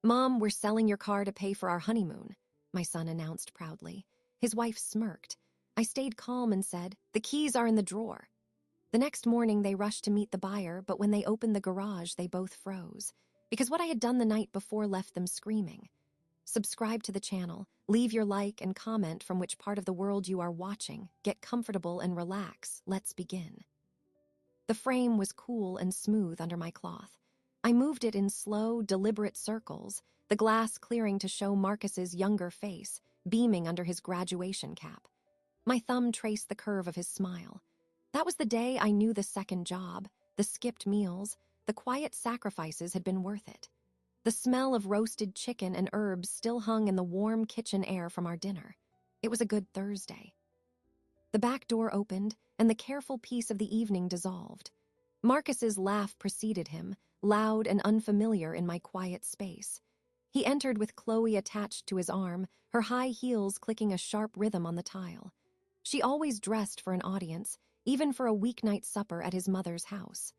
"Mom, we're selling your car to pay for our honeymoon," my son announced proudly. His wife smirked. I stayed calm and said, "The keys are in the drawer." The next morning, they rushed to meet the buyer, but when they opened the garage, they both froze, because what I had done the night before left them screaming. Subscribe to the channel, leave your like and comment from which part of the world you are watching. Get comfortable and relax. Let's begin. The frame was cool and smooth under my cloth. I moved it in slow, deliberate circles, the glass clearing to show Marcus's younger face, beaming under his graduation cap. My thumb traced the curve of his smile. That was the day I knew the second job, the skipped meals, the quiet sacrifices had been worth it. The smell of roasted chicken and herbs still hung in the warm kitchen air from our dinner. It was a good Thursday. The back door opened, and the careful peace of the evening dissolved. Marcus's laugh preceded him, loud and unfamiliar in my quiet space. He entered with Chloe attached to his arm, her high heels clicking a sharp rhythm on the tile. She always dressed for an audience, even for a weeknight supper at his mother's house.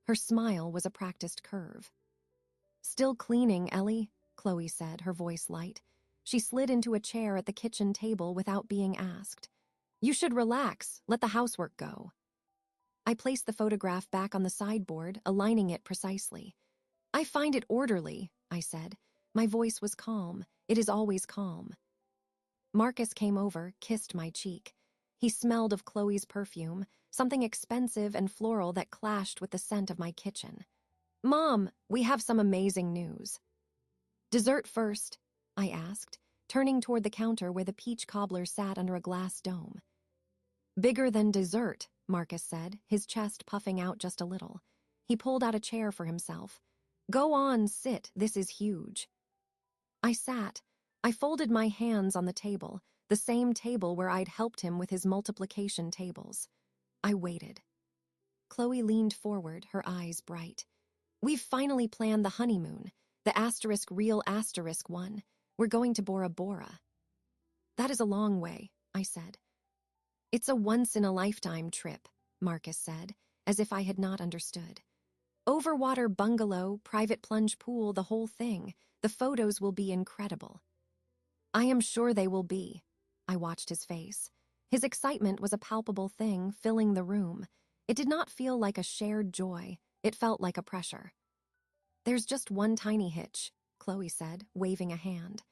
Her smile was a practiced curve. "Still cleaning, Ellie," Chloe said, her voice light. She slid into a chair at the kitchen table without being asked. "You should relax, let the housework go." I placed the photograph back on the sideboard, aligning it precisely. "I find it orderly," I said. My voice was calm. It is always calm. Marcus came over, kissed my cheek. He smelled of Chloe's perfume, something expensive and floral that clashed with the scent of my kitchen. "Mom, we have some amazing news." "Dessert first," I asked, turning toward the counter where the peach cobbler sat under a glass dome. "Bigger than dessert," Marcus said, his chest puffing out just a little. He pulled out a chair for himself. "Go on, sit, this is huge." I sat. I folded my hands on the table, the same table where I'd helped him with his multiplication tables. I waited. Chloe leaned forward, her eyes bright. "We've finally planned the honeymoon, the real one. We're going to Bora Bora." "That is a long way," I said. "It's a once-in-a-lifetime trip," Marcus said, as if I had not understood. "Overwater bungalow, private plunge pool, the whole thing. The photos will be incredible." "I am sure they will be." I watched his face. His excitement was a palpable thing, filling the room. It did not feel like a shared joy. It felt like a pressure. "There's just one tiny hitch," Chloe said, waving a hand.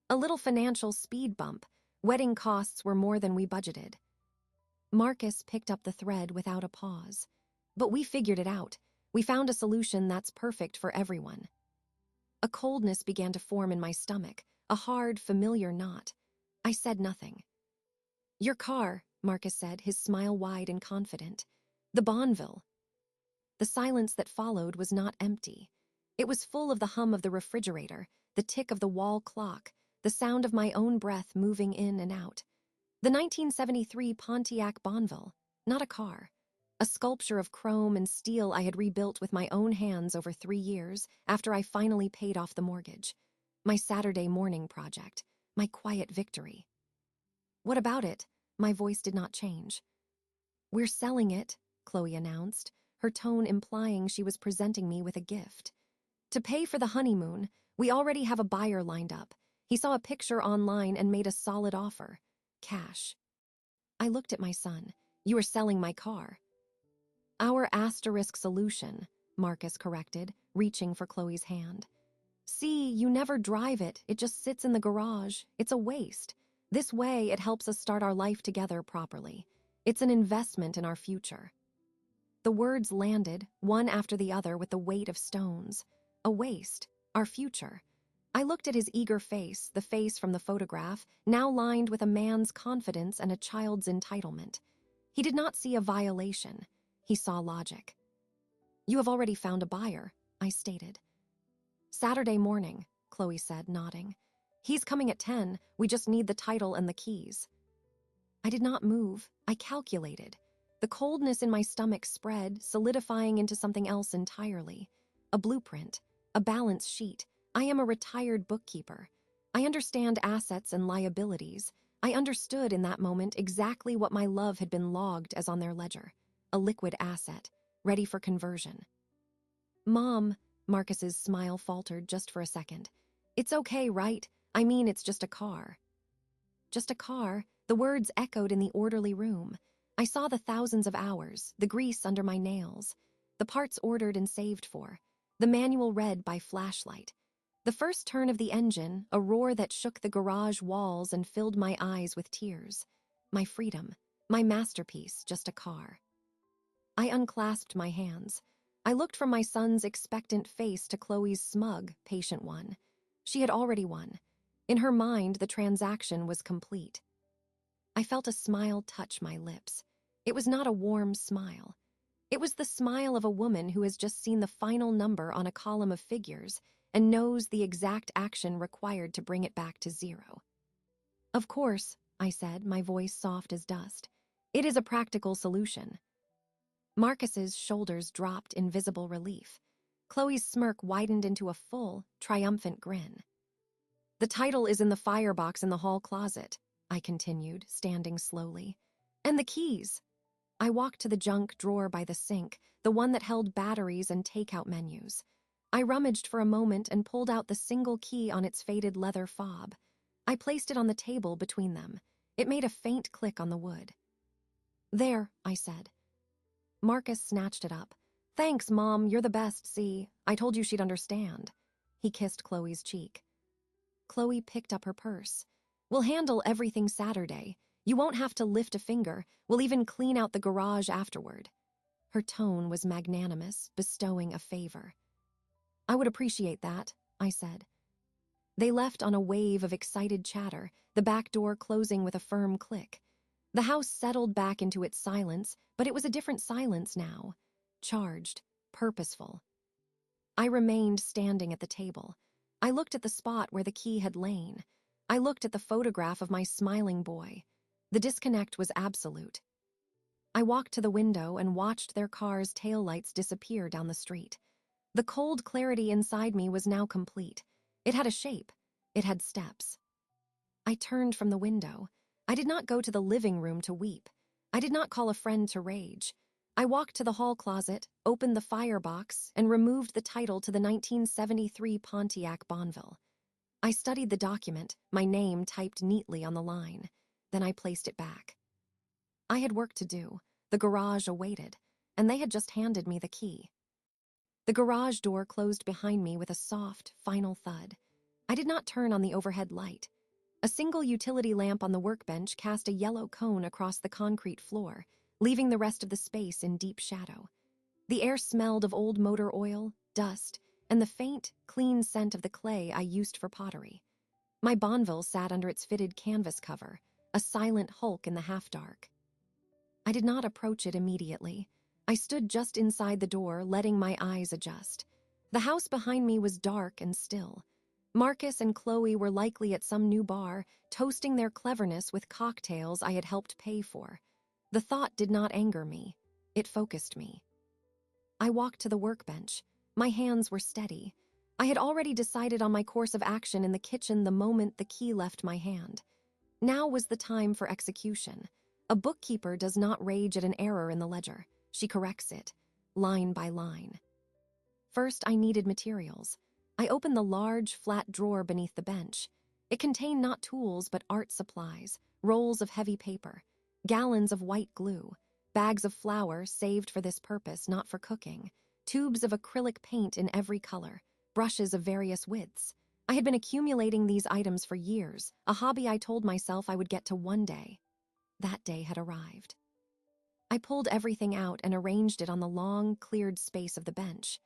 "A little financial speed bump. Wedding costs were more than we budgeted." Marcus picked up the thread without a pause. "But we figured it out. We found a solution that's perfect for everyone." A coldness began to form in my stomach, a hard, familiar knot. I said nothing. "Your car," Marcus said, his smile wide and confident. "The Bonneville." The silence that followed was not empty. It was full of the hum of the refrigerator, the tick of the wall clock, the sound of my own breath moving in and out. The 1973 Pontiac Bonneville, not a car. A sculpture of chrome and steel I had rebuilt with my own hands over 3 years after I finally paid off the mortgage. My Saturday morning project, my quiet victory. "What about it?" My voice did not change. "We're selling it," Chloe announced, her tone implying she was presenting me with a gift. "To pay for the honeymoon, we already have a buyer lined up. He saw a picture online and made a solid offer. Cash." I looked at my son. "You are selling my car." "Our solution," Marcus corrected, reaching for Chloe's hand. "See, you never drive it. It just sits in the garage. It's a waste. This way, it helps us start our life together properly. It's an investment in our future." The words landed, one after the other with the weight of stones. A waste. Our future. I looked at his eager face, the face from the photograph, now lined with a man's confidence and a child's entitlement. He did not see a violation. He saw logic. "You have already found a buyer," I stated. "Saturday morning," Chloe said, nodding. "He's coming at 10. We just need the title and the keys." I did not move. I calculated. The coldness in my stomach spread, solidifying into something else entirely. A blueprint, a balance sheet. I am a retired bookkeeper. I understand assets and liabilities. I understood in that moment exactly what my love had been logged as on their ledger. A liquid asset, ready for conversion. "Mom," Marcus's smile faltered just for a second. It's okay, right? I mean, it's just a car. Just a car, the words echoed in the orderly room. I saw the thousands of hours, the grease under my nails, the parts ordered and saved for, the manual read by flashlight. The first turn of the engine, a roar that shook the garage walls and filled my eyes with tears. My freedom, my masterpiece, just a car. I unclasped my hands. I looked from my son's expectant face to Chloe's smug, patient one. She had already won. In her mind, the transaction was complete. I felt a smile touch my lips. It was not a warm smile. It was the smile of a woman who has just seen the final number on a column of figures and knows the exact action required to bring it back to zero. Of course, I said, my voice soft as dust. It is a practical solution. Marcus's shoulders dropped in visible relief. Chloe's smirk widened into a full, triumphant grin. The title is in the firebox in the hall closet, I continued, standing slowly. And the keys. I walked to the junk drawer by the sink, the one that held batteries and takeout menus. I rummaged for a moment and pulled out the single key on its faded leather fob. I placed it on the table between them. It made a faint click on the wood. There, I said. Marcus snatched it up. Thanks, Mom, you're the best, see. I told you she'd understand. He kissed Chloe's cheek. Chloe picked up her purse. We'll handle everything Saturday. You won't have to lift a finger. We'll even clean out the garage afterward. Her tone was magnanimous, bestowing a favor. I would appreciate that, I said. They left on a wave of excited chatter, the back door closing with a firm click. The house settled back into its silence, but it was a different silence now. Charged, purposeful. I remained standing at the table. I looked at the spot where the key had lain. I looked at the photograph of my smiling boy. The disconnect was absolute. I walked to the window and watched their car's taillights disappear down the street. The cold clarity inside me was now complete. It had a shape. It had steps. I turned from the window. I did not go to the living room to weep. I did not call a friend to rage. I walked to the hall closet, opened the firebox, and removed the title to the 1973 Pontiac Bonneville. I studied the document, my name typed neatly on the line. Then I placed it back. I had work to do. The garage awaited, and they had just handed me the key. The garage door closed behind me with a soft, final thud. I did not turn on the overhead light. A single utility lamp on the workbench cast a yellow cone across the concrete floor, leaving the rest of the space in deep shadow. The air smelled of old motor oil, dust, and the faint, clean scent of the clay I used for pottery. My Bonneville sat under its fitted canvas cover, a silent hulk in the half-dark. I did not approach it immediately. I stood just inside the door, letting my eyes adjust. The house behind me was dark and still. Marcus and Chloe were likely at some new bar, toasting their cleverness with cocktails I had helped pay for. The thought did not anger me. It focused me. I walked to the workbench. My hands were steady. I had already decided on my course of action in the kitchen the moment the key left my hand. Now was the time for execution. A bookkeeper does not rage at an error in the ledger. She corrects it, line by line. First, I needed materials. I opened the large, flat drawer beneath the bench. It contained not tools, but art supplies, rolls of heavy paper, gallons of white glue, bags of flour saved for this purpose, not for cooking, tubes of acrylic paint in every color, brushes of various widths. I had been accumulating these items for years, a hobby I told myself I would get to one day. That day had arrived. I pulled everything out and arranged it on the long, cleared space of the bench.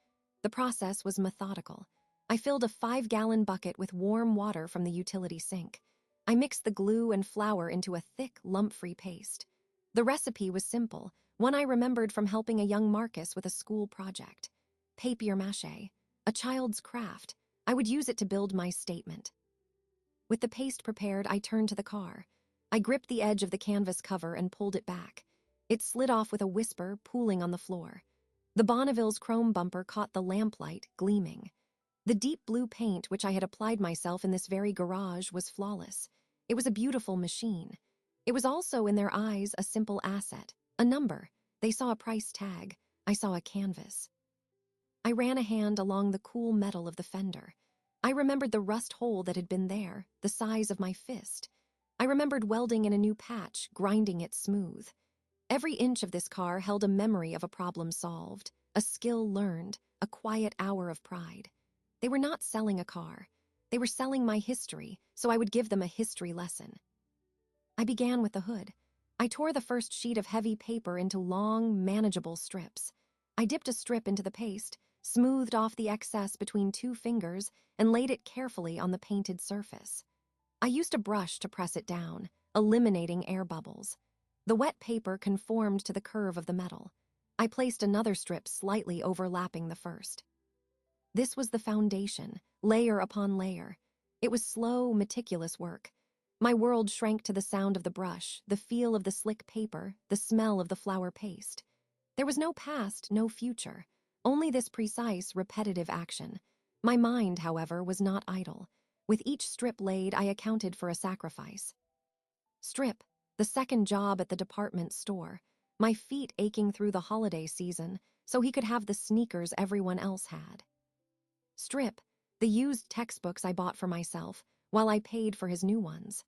The process was methodical. I filled a 5-gallon bucket with warm water from the utility sink. I mixed the glue and flour into a thick, lump-free paste. The recipe was simple, one I remembered from helping a young Marcus with a school project. Papier-mâché, a child's craft. I would use it to build my statement. With the paste prepared, I turned to the car. I gripped the edge of the canvas cover and pulled it back. It slid off with a whisper, pooling on the floor. The Bonneville's chrome bumper caught the lamplight, gleaming. The deep blue paint which I had applied myself in this very garage was flawless. It was a beautiful machine. It was also, in their eyes, a simple asset, a number. They saw a price tag. I saw a canvas. I ran a hand along the cool metal of the fender. I remembered the rust hole that had been there, the size of my fist. I remembered welding in a new patch, grinding it smooth. Every inch of this car held a memory of a problem solved, a skill learned, a quiet hour of pride. They were not selling a car. They were selling my history, so I would give them a history lesson. I began with the hood. I tore the first sheet of heavy paper into long, manageable strips. I dipped a strip into the paste, smoothed off the excess between 2 fingers, and laid it carefully on the painted surface. I used a brush to press it down, eliminating air bubbles. The wet paper conformed to the curve of the metal. I placed another strip slightly overlapping the first. This was the foundation, layer upon layer. It was slow, meticulous work. My world shrank to the sound of the brush, the feel of the slick paper, the smell of the flour paste. There was no past, no future, only this precise, repetitive action. My mind, however, was not idle. With each strip laid, I accounted for a sacrifice. Strip, the second job at the department store, my feet aching through the holiday season so he could have the sneakers everyone else had. Strip, the used textbooks I bought for myself while I paid for his new ones.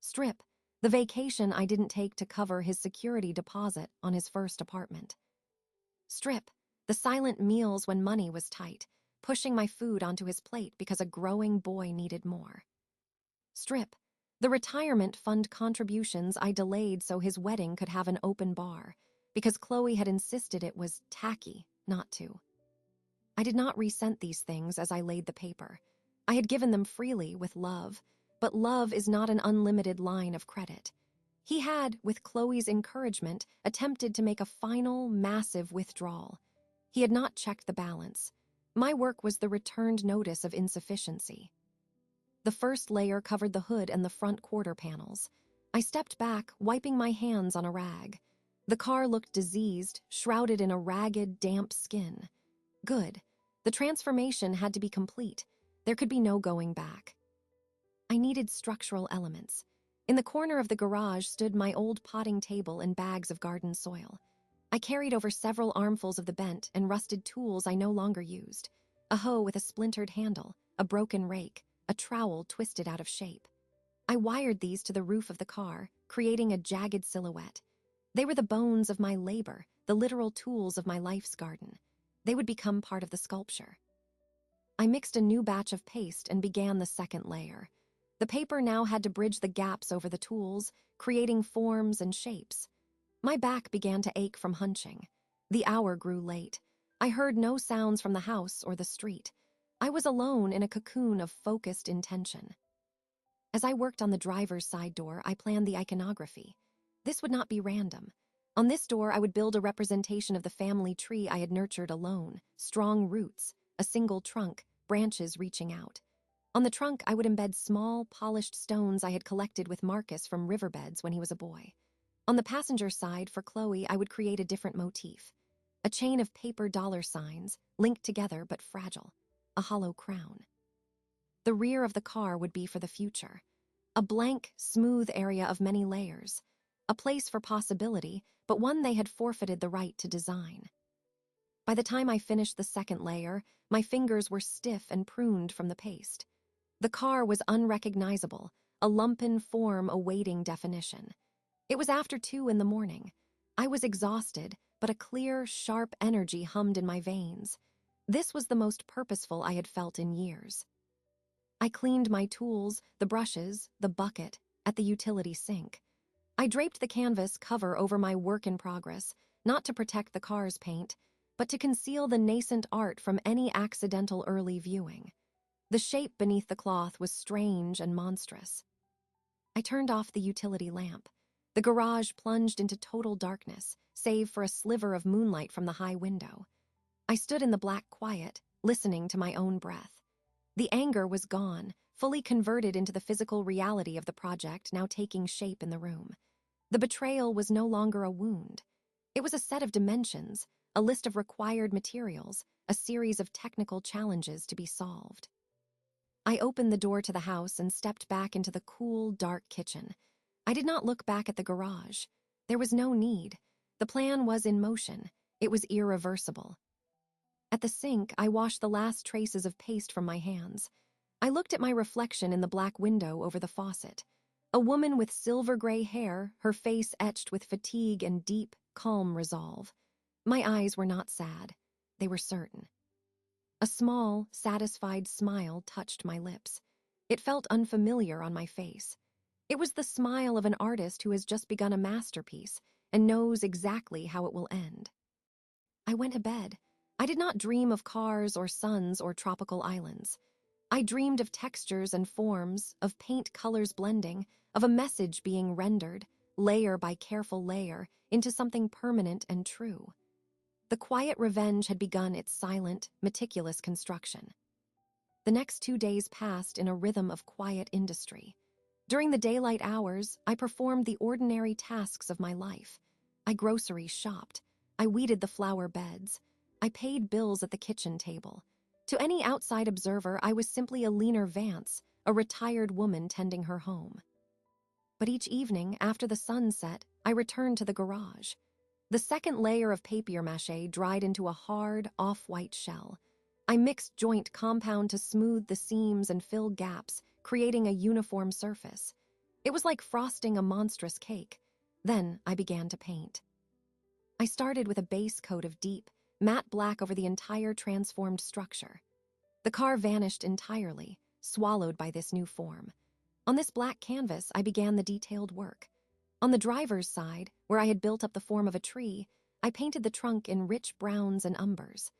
Strip, the vacation I didn't take to cover his security deposit on his first apartment. Strip, the silent meals when money was tight, pushing my food onto his plate because a growing boy needed more. Strip, the retirement fund contributions I delayed so his wedding could have an open bar, because Chloe had insisted it was tacky not to. I did not resent these things as I laid the paper. I had given them freely with love, but love is not an unlimited line of credit. He had, with Chloe's encouragement, attempted to make a final, massive withdrawal. He had not checked the balance. My work was the returned notice of insufficiency. The first layer covered the hood and the front quarter panels. I stepped back, wiping my hands on a rag. The car looked diseased, shrouded in a ragged, damp skin. Good. The transformation had to be complete. There could be no going back. I needed structural elements. In the corner of the garage stood my old potting table and bags of garden soil. I carried over several armfuls of the bent and rusted tools I no longer used. A hoe with a splintered handle, a broken rake, a trowel twisted out of shape. I wired these to the roof of the car, creating a jagged silhouette. They were the bones of my labor, the literal tools of my life's garden. They would become part of the sculpture. I mixed a new batch of paste and began the second layer. The paper now had to bridge the gaps over the tools, creating forms and shapes. My back began to ache from hunching. The hour grew late. I heard no sounds from the house or the street. I was alone in a cocoon of focused intention. As I worked on the driver's side door, I planned the iconography. This would not be random. On this door, I would build a representation of the family tree I had nurtured alone, strong roots, a single trunk, branches reaching out. On the trunk, I would embed small, polished stones I had collected with Marcus from riverbeds when he was a boy. On the passenger side, for Chloe, I would create a different motif. A chain of paper dollar signs, linked together but fragile. A hollow crown. The rear of the car would be for the future. A blank, smooth area of many layers. A place for possibility, but one they had forfeited the right to design. By the time I finished the second layer, my fingers were stiff and pruned from the paste. The car was unrecognizable, a lumpen form awaiting definition. It was after 2 in the morning. I was exhausted, but a clear, sharp energy hummed in my veins. This was the most purposeful I had felt in years. I cleaned my tools, the brushes, the bucket, at the utility sink. I draped the canvas cover over my work in progress, not to protect the car's paint, but to conceal the nascent art from any accidental early viewing. The shape beneath the cloth was strange and monstrous. I turned off the utility lamp. The garage plunged into total darkness, save for a sliver of moonlight from the high window. I stood in the black quiet, listening to my own breath. The anger was gone, fully converted into the physical reality of the project now taking shape in the room. The betrayal was no longer a wound. It was a set of dimensions, a list of required materials, a series of technical challenges to be solved. I opened the door to the house and stepped back into the cool, dark kitchen. I did not look back at the garage. There was no need. The plan was in motion. It was irreversible. At the sink, I washed the last traces of paste from my hands. I looked at my reflection in the black window over the faucet. A woman with silver gray hair, her face etched with fatigue and deep, calm resolve. My eyes were not sad. They were certain. A small, satisfied smile touched my lips. It felt unfamiliar on my face. It was the smile of an artist who has just begun a masterpiece and knows exactly how it will end. I went to bed. I did not dream of cars or suns or tropical islands. I dreamed of textures and forms, of paint colors blending, of a message being rendered, layer by careful layer, into something permanent and true. The quiet revenge had begun its silent, meticulous construction. The next 2 days passed in a rhythm of quiet industry. During the daylight hours, I performed the ordinary tasks of my life. I grocery shopped. I weeded the flower beds. I paid bills at the kitchen table. To any outside observer, I was simply a Leaner Vance, a retired woman tending her home. But each evening, after the sun set, I returned to the garage. The second layer of papier-mâché dried into a hard, off-white shell. I mixed joint compound to smooth the seams and fill gaps, creating a uniform surface. It was like frosting a monstrous cake. Then I began to paint. I started with a base coat of deep, matte black over the entire transformed structure. The car vanished entirely, swallowed by this new form. On this black canvas, I began the detailed work. On the driver's side, where I had built up the form of a tree, I painted the trunk in rich browns and umbers.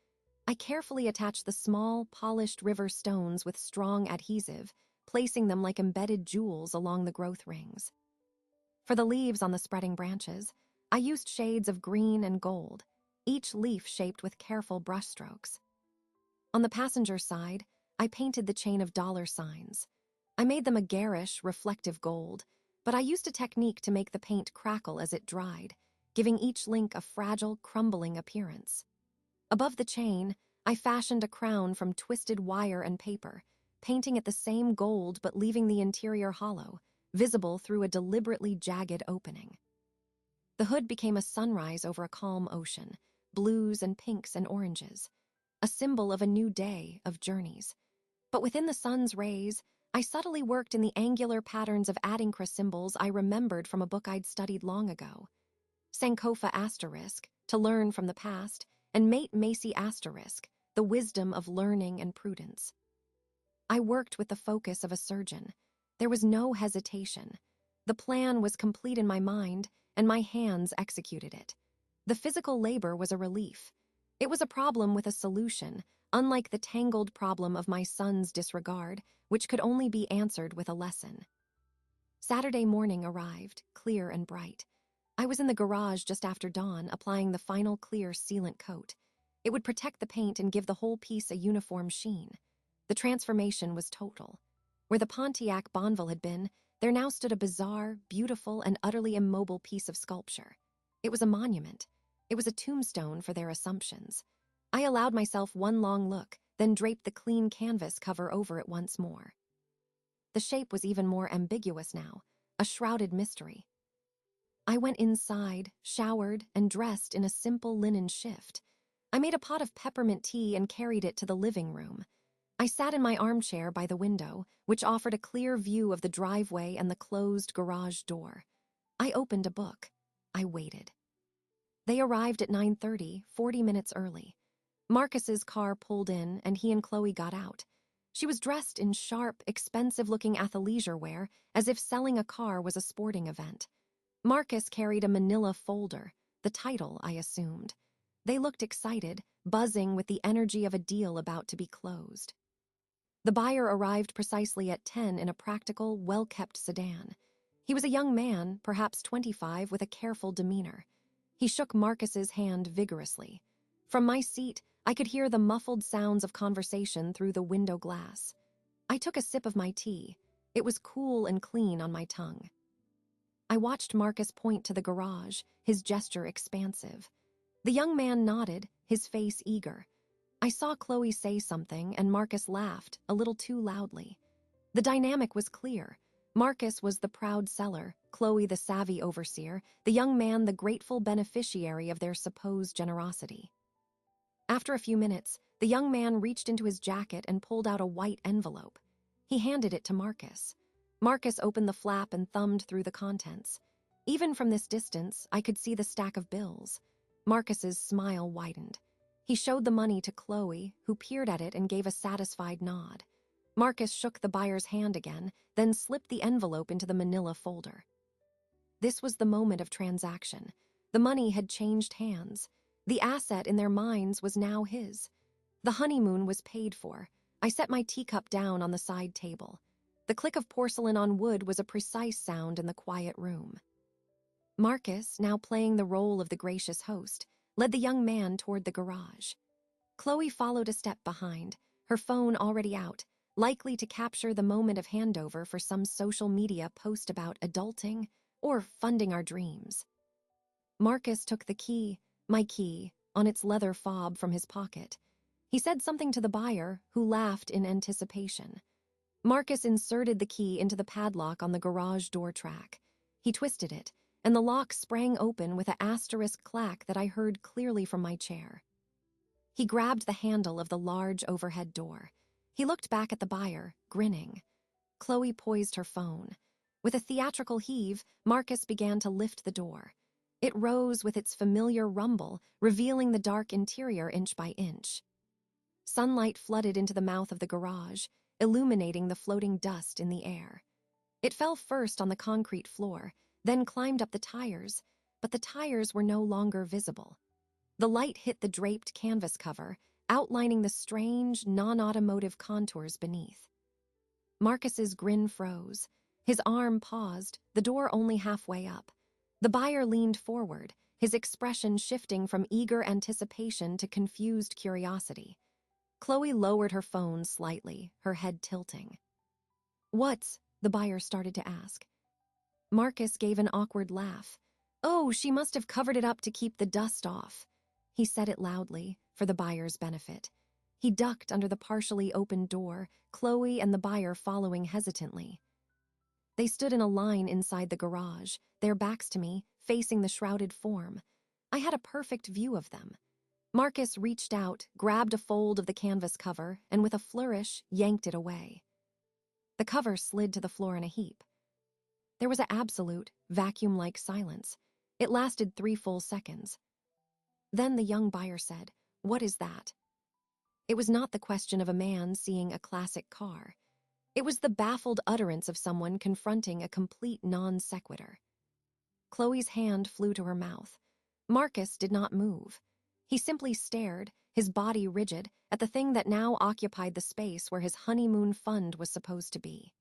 I carefully attached the small, polished river stones with strong adhesive, placing them like embedded jewels along the growth rings. For the leaves on the spreading branches, I used shades of green and gold, each leaf shaped with careful brushstrokes. On the passenger side, I painted the chain of dollar signs. I made them a garish, reflective gold, but I used a technique to make the paint crackle as it dried, giving each link a fragile, crumbling appearance. Above the chain, I fashioned a crown from twisted wire and paper, painting it the same gold but leaving the interior hollow, visible through a deliberately jagged opening. The hood became a sunrise over a calm ocean, blues and pinks and oranges, a symbol of a new day, of journeys. But within the sun's rays, I subtly worked in the angular patterns of adinkra symbols I remembered from a book I'd studied long ago. Sankofa asterisk, to learn from the past, and Mate Macy asterisk, the wisdom of learning and prudence. I worked with the focus of a surgeon. There was no hesitation. The plan was complete in my mind, and my hands executed it. The physical labor was a relief. It was a problem with a solution, unlike the tangled problem of my son's disregard, which could only be answered with a lesson. Saturday morning arrived, clear and bright. I was in the garage just after dawn, applying the final clear sealant coat. It would protect the paint and give the whole piece a uniform sheen. The transformation was total. Where the Pontiac Bonneville had been, there now stood a bizarre, beautiful, and utterly immobile piece of sculpture. It was a monument. It was a tombstone for their assumptions. I allowed myself one long look, then draped the clean canvas cover over it once more. The shape was even more ambiguous now, a shrouded mystery. I went inside, showered, and dressed in a simple linen shift. I made a pot of peppermint tea and carried it to the living room. I sat in my armchair by the window, which offered a clear view of the driveway and the closed garage door. I opened a book. I waited. They arrived at 9:30, 40 minutes early. Marcus's car pulled in, and he and Chloe got out. She was dressed in sharp, expensive-looking athleisure wear, as if selling a car was a sporting event. Marcus carried a manila folder, the title, I assumed. They looked excited, buzzing with the energy of a deal about to be closed. The buyer arrived precisely at 10 in a practical, well-kept sedan. He was a young man, perhaps 25, with a careful demeanor. He shook Marcus's hand vigorously. From my seat, I could hear the muffled sounds of conversation through the window glass. I took a sip of my tea. It was cool and clean on my tongue. I watched Marcus point to the garage, his gesture expansive. The young man nodded, his face eager. I saw Chloe say something, and Marcus laughed, a little too loudly. The dynamic was clear. Marcus was the proud seller, Chloe the savvy overseer, the young man the grateful beneficiary of their supposed generosity. After a few minutes, the young man reached into his jacket and pulled out a white envelope. He handed it to Marcus. Marcus opened the flap and thumbed through the contents. Even from this distance, I could see the stack of bills. Marcus's smile widened. He showed the money to Chloe, who peered at it and gave a satisfied nod. Marcus shook the buyer's hand again, then slipped the envelope into the manila folder. This was the moment of transaction. The money had changed hands. The asset in their minds was now his. The honeymoon was paid for. I set my teacup down on the side table. The click of porcelain on wood was a precise sound in the quiet room. Marcus, now playing the role of the gracious host, led the young man toward the garage. Chloe followed a step behind, her phone already out, likely to capture the moment of handover for some social media post about adulting or funding our dreams. Marcus took the key, my key, on its leather fob from his pocket. He said something to the buyer, who laughed in anticipation. Marcus inserted the key into the padlock on the garage door track. He twisted it, and the lock sprang open with an asterisk clack that I heard clearly from my chair. He grabbed the handle of the large overhead door. He looked back at the buyer, grinning. Chloe poised her phone. With a theatrical heave, Marcus began to lift the door. It rose with its familiar rumble, revealing the dark interior inch by inch. Sunlight flooded into the mouth of the garage, illuminating the floating dust in the air. It fell first on the concrete floor, then climbed up the tires, but the tires were no longer visible. The light hit the draped canvas cover, outlining the strange, non-automotive contours beneath. Marcus's grin froze. His arm paused, the door only halfway up. The buyer leaned forward, his expression shifting from eager anticipation to confused curiosity. Chloe lowered her phone slightly, her head tilting. "What's?" the buyer started to ask. Marcus gave an awkward laugh. "Oh, she must have covered it up to keep the dust off." He said it loudly, for the buyer's benefit. He ducked under the partially opened door, Chloe and the buyer following hesitantly. They stood in a line inside the garage, their backs to me, facing the shrouded form. I had a perfect view of them. Marcus reached out, grabbed a fold of the canvas cover, and with a flourish, yanked it away. The cover slid to the floor in a heap. There was an absolute, vacuum-like silence. It lasted 3 full seconds. Then the young buyer said, "What is that?" It was not the question of a man seeing a classic car. It was the baffled utterance of someone confronting a complete non sequitur. Chloe's hand flew to her mouth. Marcus did not move. He simply stared, his body rigid, at the thing that now occupied the space where his honeymoon fund was supposed to be.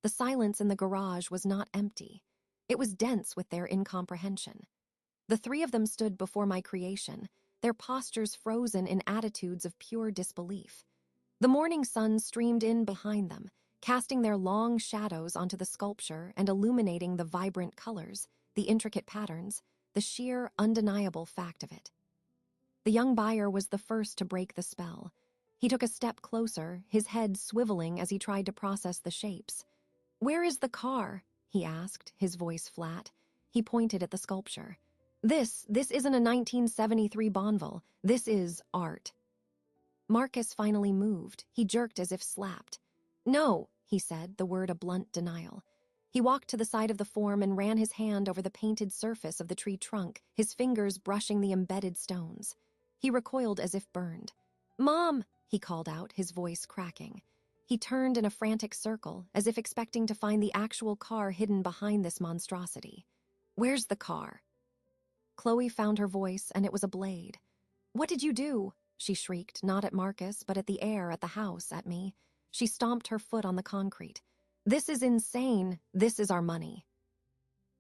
The silence in the garage was not empty. It was dense with their incomprehension. The 3 of them stood before my creation, their postures frozen in attitudes of pure disbelief. The morning sun streamed in behind them, casting their long shadows onto the sculpture and illuminating the vibrant colors, the intricate patterns, the sheer, undeniable fact of it. The young buyer was the first to break the spell. He took a step closer, his head swiveling as he tried to process the shapes. "Where is the car?" he asked, his voice flat. He pointed at the sculpture. This isn't a 1973 Bonneville. This is art." Marcus finally moved. He jerked as if slapped. "No," he said, the word a blunt denial. He walked to the side of the form and ran his hand over the painted surface of the tree trunk, his fingers brushing the embedded stones. He recoiled as if burned. "Mom!" he called out, his voice cracking. He turned in a frantic circle, as if expecting to find the actual car hidden behind this monstrosity. "Where's the car?" Chloe found her voice, and it was a blade. "What did you do?" she shrieked, not at Marcus, but at the air, at the house, at me. She stomped her foot on the concrete. "This is insane. This is our money."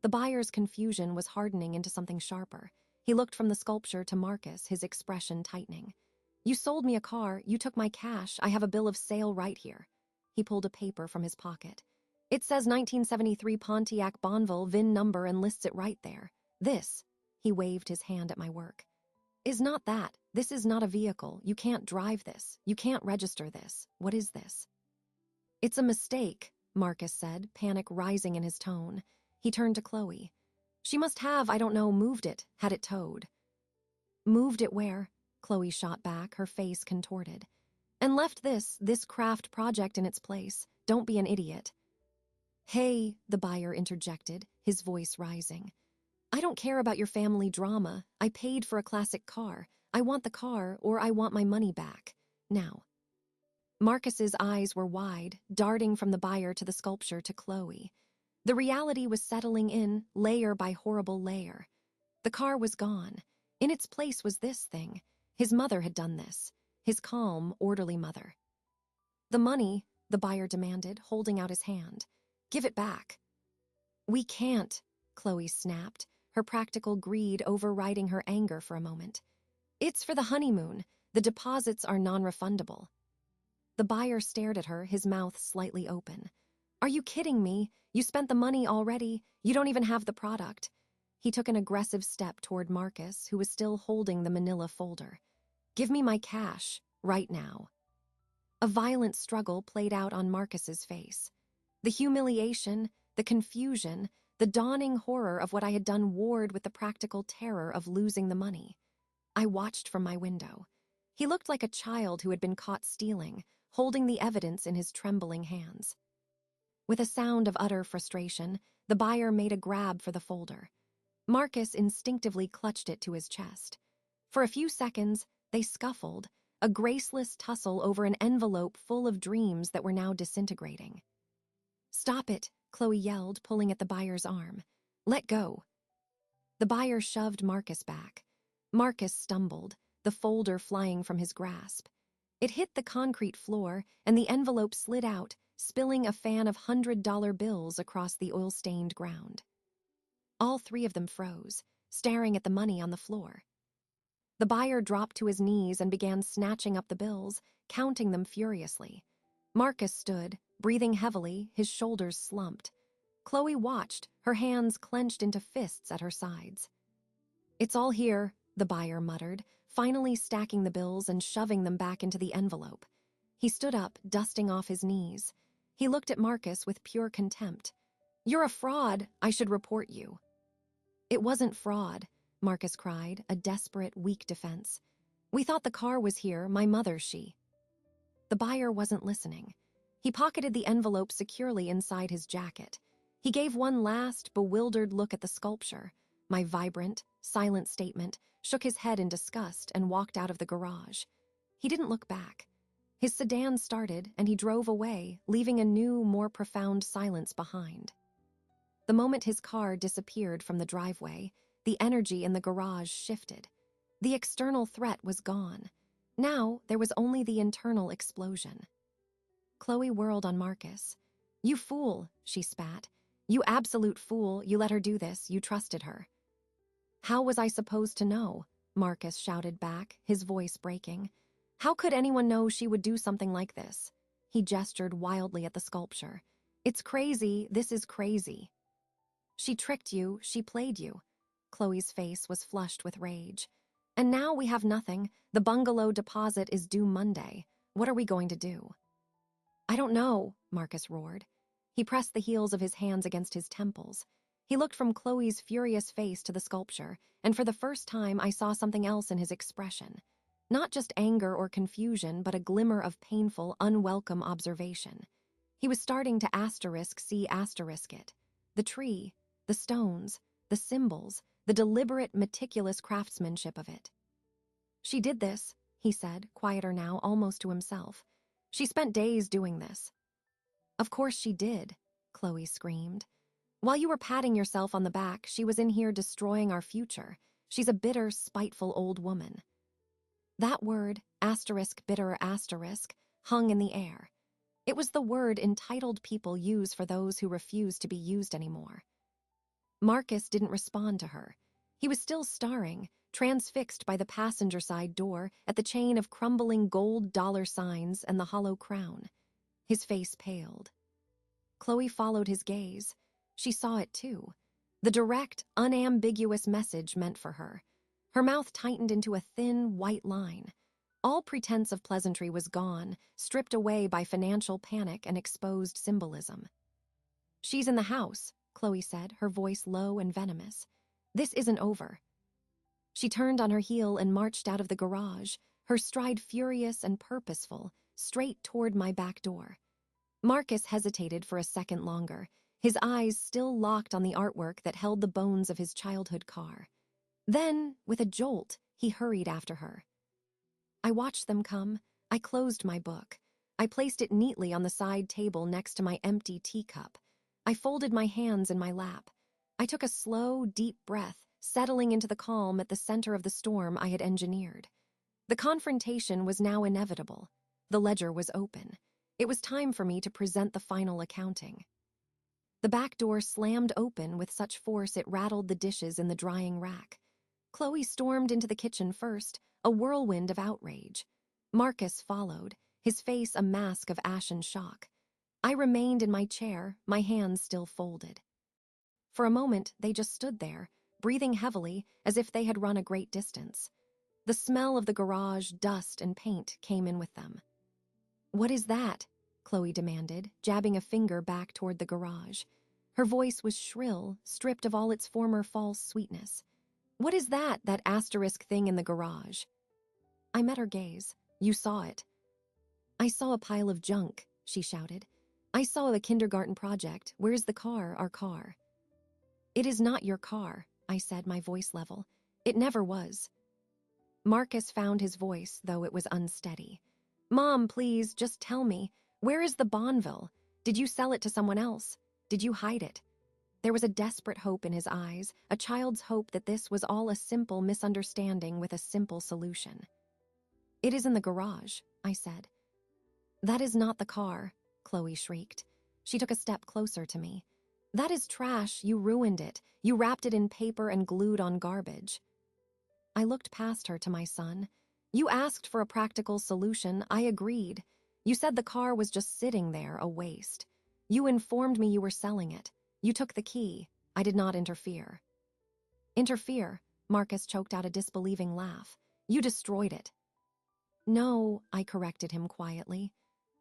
The buyer's confusion was hardening into something sharper. He looked from the sculpture to Marcus, his expression tightening. "You sold me a car, you took my cash, I have a bill of sale right here." He pulled a paper from his pocket. "It says 1973 Pontiac Bonneville VIN number and lists it right there. This," he waved his hand at my work, "is not that. This is not a vehicle. You can't drive this. You can't register this. What is this?" "It's a mistake," Marcus said, panic rising in his tone. He turned to Chloe. "She must have, I don't know, moved it, had it towed." "Moved it where?" Chloe shot back, her face contorted. "And left this craft project in its place. Don't be an idiot." "Hey," the buyer interjected, his voice rising. "I don't care about your family drama. I paid for a classic car. I want the car, or I want my money back. Now." Marcus's eyes were wide, darting from the buyer to the sculpture to Chloe. The reality was settling in, layer by horrible layer. The car was gone. In its place was this thing. His mother had done this. His calm, orderly mother. "The money," the buyer demanded, holding out his hand. "Give it back." "We can't," Chloe snapped, her practical greed overriding her anger for a moment. "It's for the honeymoon. The deposits are non-refundable." The buyer stared at her, his mouth slightly open. "Are you kidding me? You spent the money already. You don't even have the product." He took an aggressive step toward Marcus, who was still holding the manila folder. "Give me my cash, right now." A violent struggle played out on Marcus's face. The humiliation, the confusion, the dawning horror of what I had done warred with the practical terror of losing the money. I watched from my window. He looked like a child who had been caught stealing, holding the evidence in his trembling hands. With a sound of utter frustration, the buyer made a grab for the folder. Marcus instinctively clutched it to his chest. For a few seconds, they scuffled, a graceless tussle over an envelope full of dreams that were now disintegrating. "Stop it," Chloe yelled, pulling at the buyer's arm. "Let go." The buyer shoved Marcus back. Marcus stumbled, the folder flying from his grasp. It hit the concrete floor, and the envelope slid out, spilling a fan of $100 bills across the oil-stained ground. All three of them froze, staring at the money on the floor. The buyer dropped to his knees and began snatching up the bills, counting them furiously. Marcus stood, breathing heavily, his shoulders slumped. Chloe watched, her hands clenched into fists at her sides. "It's all here," the buyer muttered, finally stacking the bills and shoving them back into the envelope. He stood up, dusting off his knees. He looked at Marcus with pure contempt. "You're a fraud. I should report you." "It wasn't fraud," Marcus cried, a desperate, weak defense. "We thought the car was here, my mother, she." The buyer wasn't listening. He pocketed the envelope securely inside his jacket. He gave one last, bewildered look at the sculpture, my vibrant, silent statement, shook his head in disgust, and walked out of the garage. He didn't look back. His sedan started, and he drove away, leaving a new, more profound silence behind. The moment his car disappeared from the driveway, the energy in the garage shifted. The external threat was gone. Now there was only the internal explosion. Chloe whirled on Marcus. "You fool," she spat. "You absolute fool, you let her do this, you trusted her." "How was I supposed to know?" Marcus shouted back, his voice breaking. "How could anyone know she would do something like this?" He gestured wildly at the sculpture. "It's crazy, this is crazy." "She tricked you, she played you." Chloe's face was flushed with rage. "And now we have nothing. The bungalow deposit is due Monday. What are we going to do?" "I don't know," Marcus roared. He pressed the heels of his hands against his temples. He looked from Chloe's furious face to the sculpture, and for the first time I saw something else in his expression. Not just anger or confusion, but a glimmer of painful, unwelcome observation. He was starting to see it. The tree, the stones, the symbols, the deliberate, meticulous craftsmanship of it. "She did this," he said, quieter now, almost to himself. "She spent days doing this." "Of course she did," Chloe screamed. "While you were patting yourself on the back, she was in here destroying our future. She's a bitter, spiteful old woman." That word, bitter asterisk, hung in the air. It was the word entitled people use for those who refuse to be used anymore. Marcus didn't respond to her. He was still staring, transfixed by the passenger side door, at the chain of crumbling gold dollar signs and the hollow crown. His face paled. Chloe followed his gaze. She saw it too. The direct, unambiguous message meant for her. Her mouth tightened into a thin, white line. All pretense of pleasantry was gone, stripped away by financial panic and exposed symbolism. "She's in the house," Chloe said, her voice low and venomous. "This isn't over." She turned on her heel and marched out of the garage, her stride furious and purposeful, straight toward my back door. Marcus hesitated for a second longer, his eyes still locked on the artwork that held the bones of his childhood car. Then, with a jolt, he hurried after her. I watched them come. I closed my book. I placed it neatly on the side table next to my empty teacup. I folded my hands in my lap. I took a slow, deep breath, settling into the calm at the center of the storm I had engineered. The confrontation was now inevitable. The ledger was open. It was time for me to present the final accounting. The back door slammed open with such force it rattled the dishes in the drying rack. Chloe stormed into the kitchen first, a whirlwind of outrage. Marcus followed, his face a mask of ashen shock. I remained in my chair, my hands still folded. For a moment, they just stood there, breathing heavily as if they had run a great distance. The smell of the garage, dust, and paint came in with them. "What is that?" Chloe demanded, jabbing a finger back toward the garage. Her voice was shrill, stripped of all its former false sweetness. "What is that asterisk thing in the garage?" I met her gaze. "You saw it." "I saw a pile of junk," she shouted. "I saw a kindergarten project. Where's the car, our car?" "It is not your car," I said, my voice level. "It never was." Marcus found his voice, though it was unsteady. "Mom, please, just tell me. Where is the Bonneville? Did you sell it to someone else? Did you hide it?" There was a desperate hope in his eyes, a child's hope that this was all a simple misunderstanding with a simple solution. "It is in the garage," I said. "That is not the car," Chloe shrieked. She took a step closer to me. "That is trash. You ruined it. You wrapped it in paper and glued on garbage." I looked past her to my son. "You asked for a practical solution. I agreed. You said the car was just sitting there, a waste. You informed me you were selling it. You took the key. I did not interfere." "Interfere?" Marcus choked out a disbelieving laugh. "You destroyed it." "No," I corrected him quietly.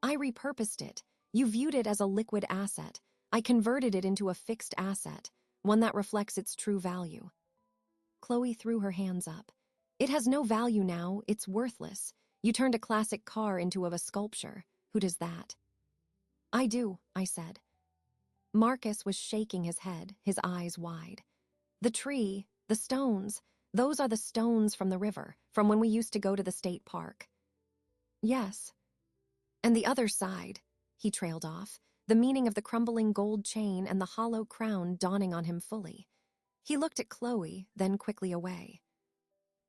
"I repurposed it. You viewed it as a liquid asset. I converted it into a fixed asset, one that reflects its true value." Chloe threw her hands up. "It has no value now. It's worthless. You turned a classic car into a sculpture. Who does that?" "I do," I said. Marcus was shaking his head, his eyes wide. "The tree, the stones, those are the stones from the river, from when we used to go to the state park." "Yes." "And the other side," he trailed off, the meaning of the crumbling gold chain and the hollow crown dawning on him fully. He looked at Chloe, then quickly away.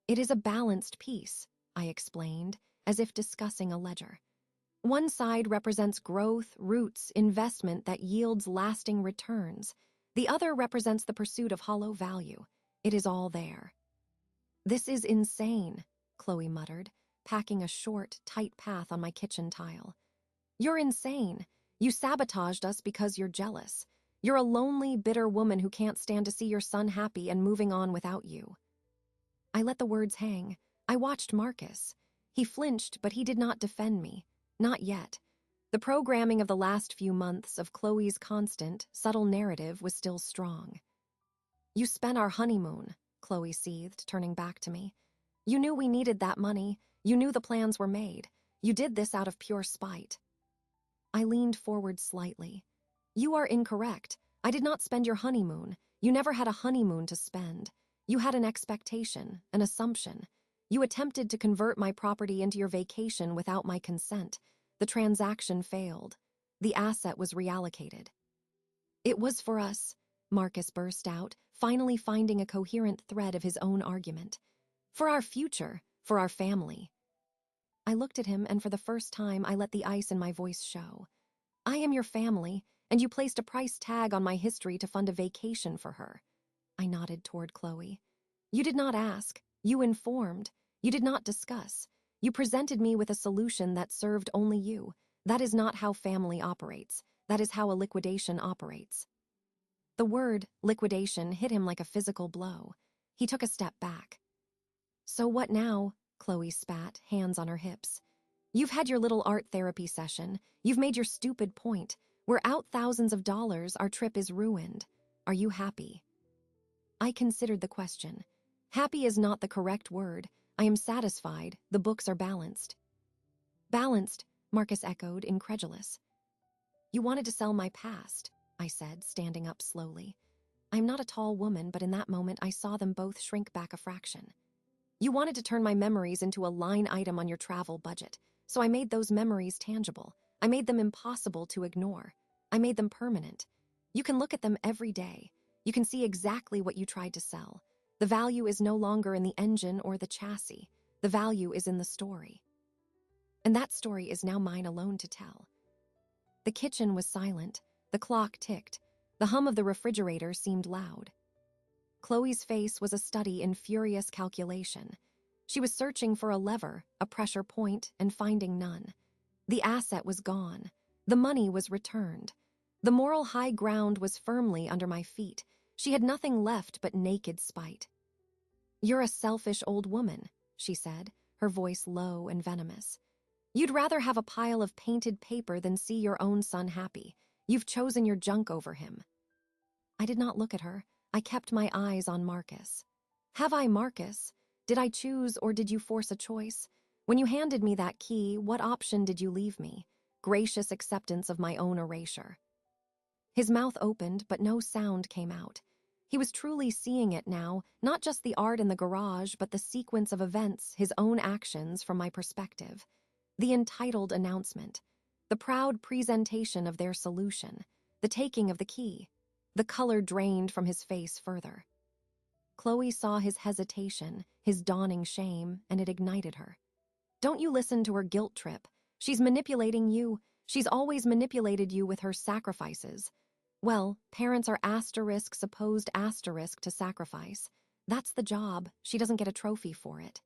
"It is a balanced piece," I explained, as if discussing a ledger. "One side represents growth, roots, investment that yields lasting returns. The other represents the pursuit of hollow value. It is all there." "This is insane," Chloe muttered, packing a short, tight path on my kitchen tile. "You're insane. You sabotaged us because you're jealous. You're a lonely, bitter woman who can't stand to see your son happy and moving on without you." I let the words hang. I watched Marcus. He flinched, but he did not defend me. Not yet. The programming of the last few months of Chloe's constant, subtle narrative was still strong. "You spent our honeymoon," Chloe seethed, turning back to me. "You knew we needed that money. You knew the plans were made. You did this out of pure spite." I leaned forward slightly. "You are incorrect. I did not spend your honeymoon. You never had a honeymoon to spend. You had an expectation, an assumption. You attempted to convert my property into your vacation without my consent. The transaction failed. The asset was reallocated." "It was for us," Marcus burst out, finally finding a coherent thread of his own argument. "For our future, for our family." I looked at him, and for the first time I let the ice in my voice show. "I am your family, and you placed a price tag on my history to fund a vacation for her." I nodded toward Chloe. "You did not ask. You informed. You did not discuss. You presented me with a solution that served only you. That is not how family operates. That is how a liquidation operates." The word, liquidation, hit him like a physical blow. He took a step back. "So what now?" Chloe spat, hands on her hips. "You've had your little art therapy session. You've made your stupid point. We're out thousands of dollars. Our trip is ruined. Are you happy?" I considered the question. Happy is not the correct word. I am satisfied. The books are balanced. "Balanced," Marcus echoed, incredulous. You wanted to sell my past, I said, standing up slowly. I'm not a tall woman, but in that moment I saw them both shrink back a fraction. You wanted to turn my memories into a line item on your travel budget, so I made those memories tangible. I made them impossible to ignore. I made them permanent. You can look at them every day. You can see exactly what you tried to sell. The value is no longer in the engine or the chassis. The value is in the story. And that story is now mine alone to tell. The kitchen was silent. The clock ticked. The hum of the refrigerator seemed loud. Chloe's face was a study in furious calculation. She was searching for a lever, a pressure point, and finding none. The asset was gone. The money was returned. The moral high ground was firmly under my feet. She had nothing left but naked spite. You're a selfish old woman, she said, her voice low and venomous. You'd rather have a pile of painted paper than see your own son happy. You've chosen your junk over him. I did not look at her. I kept my eyes on Marcus. Have I, Marcus? Did I choose or did you force a choice? When you handed me that key, what option did you leave me? Gracious acceptance of my own erasure. His mouth opened, but no sound came out. He was truly seeing it now, not just the art in the garage, but the sequence of events, his own actions from my perspective. The entitled announcement, the proud presentation of their solution, the taking of the key. The color drained from his face further. Chloe saw his hesitation, his dawning shame, and it ignited her. Don't you listen to her guilt trip. She's manipulating you. She's always manipulated you with her sacrifices. Well, parents are asterisk opposed asterisk to sacrifice. That's the job. She doesn't get a trophy for it.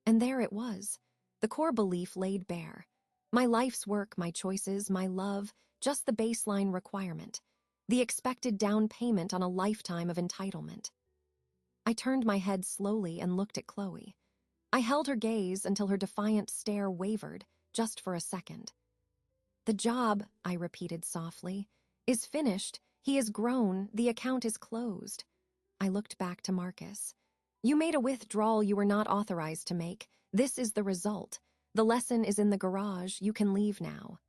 And there it was. The core belief laid bare. My life's work, my choices, my love, just the baseline requirement. The expected down payment on a lifetime of entitlement. I turned my head slowly and looked at Chloe. I held her gaze until her defiant stare wavered, just for a second. The job, I repeated softly, is finished. He is grown. The account is closed. I looked back to Marcus. You made a withdrawal you were not authorized to make. This is the result. The lesson is in the garage. You can leave now.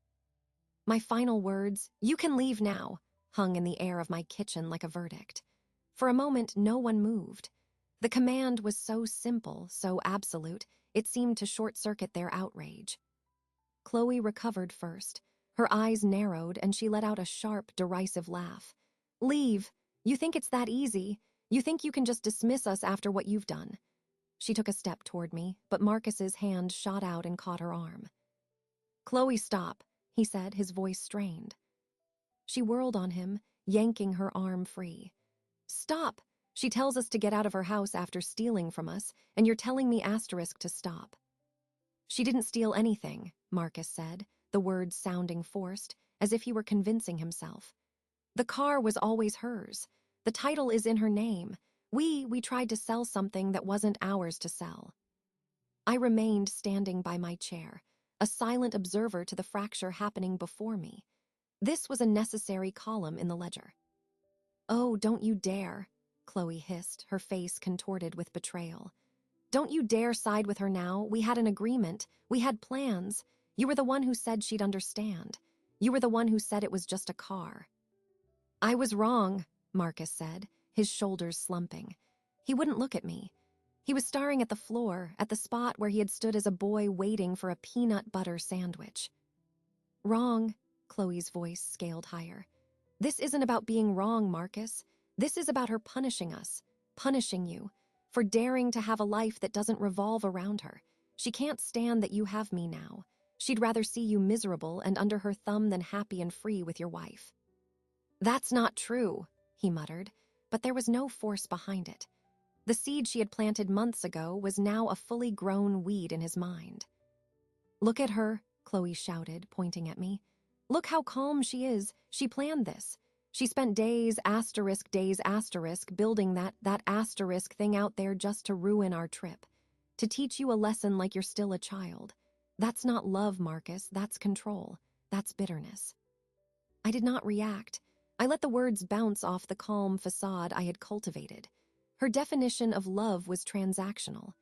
My final words, you can leave now, hung in the air of my kitchen like a verdict. For a moment, no one moved. The command was so simple, so absolute, it seemed to short-circuit their outrage. Chloe recovered first. Her eyes narrowed, and she let out a sharp, derisive laugh. Leave. You think it's that easy. You think you can just dismiss us after what you've done. She took a step toward me, but Marcus's hand shot out and caught her arm. Chloe, stop, he said, his voice strained. She whirled on him, yanking her arm free. Stop! She tells us to get out of her house after stealing from us, and you're telling me asterisk to stop. She didn't steal anything, Marcus said, the words sounding forced, as if he were convincing himself. The car was always hers. The title is in her name. We tried to sell something that wasn't ours to sell. I remained standing by my chair, a silent observer to the fracture happening before me. This was a necessary column in the ledger. Oh, don't you dare, Chloe hissed, her face contorted with betrayal. Don't you dare side with her now. We had an agreement. We had plans. You were the one who said she'd understand. You were the one who said it was just a car. I was wrong, Marcus said, his shoulders slumping. He wouldn't look at me. He was staring at the floor, at the spot where he had stood as a boy waiting for a peanut butter sandwich. Wrong. Chloe's voice scaled higher. This isn't about being wrong, Marcus. This is about her punishing us, punishing you, for daring to have a life that doesn't revolve around her. She can't stand that you have me now. She'd rather see you miserable and under her thumb than happy and free with your wife. That's not true, he muttered, but there was no force behind it. The seed she had planted months ago was now a fully grown weed in his mind. Look at her, Chloe shouted, pointing at me. Look how calm she is. She planned this. She spent days asterisk building that asterisk thing out there just to ruin our trip. To teach you a lesson like you're still a child. That's not love, Marcus. That's control. That's bitterness. I did not react. I let the words bounce off the calm facade I had cultivated. Her definition of love was transactional.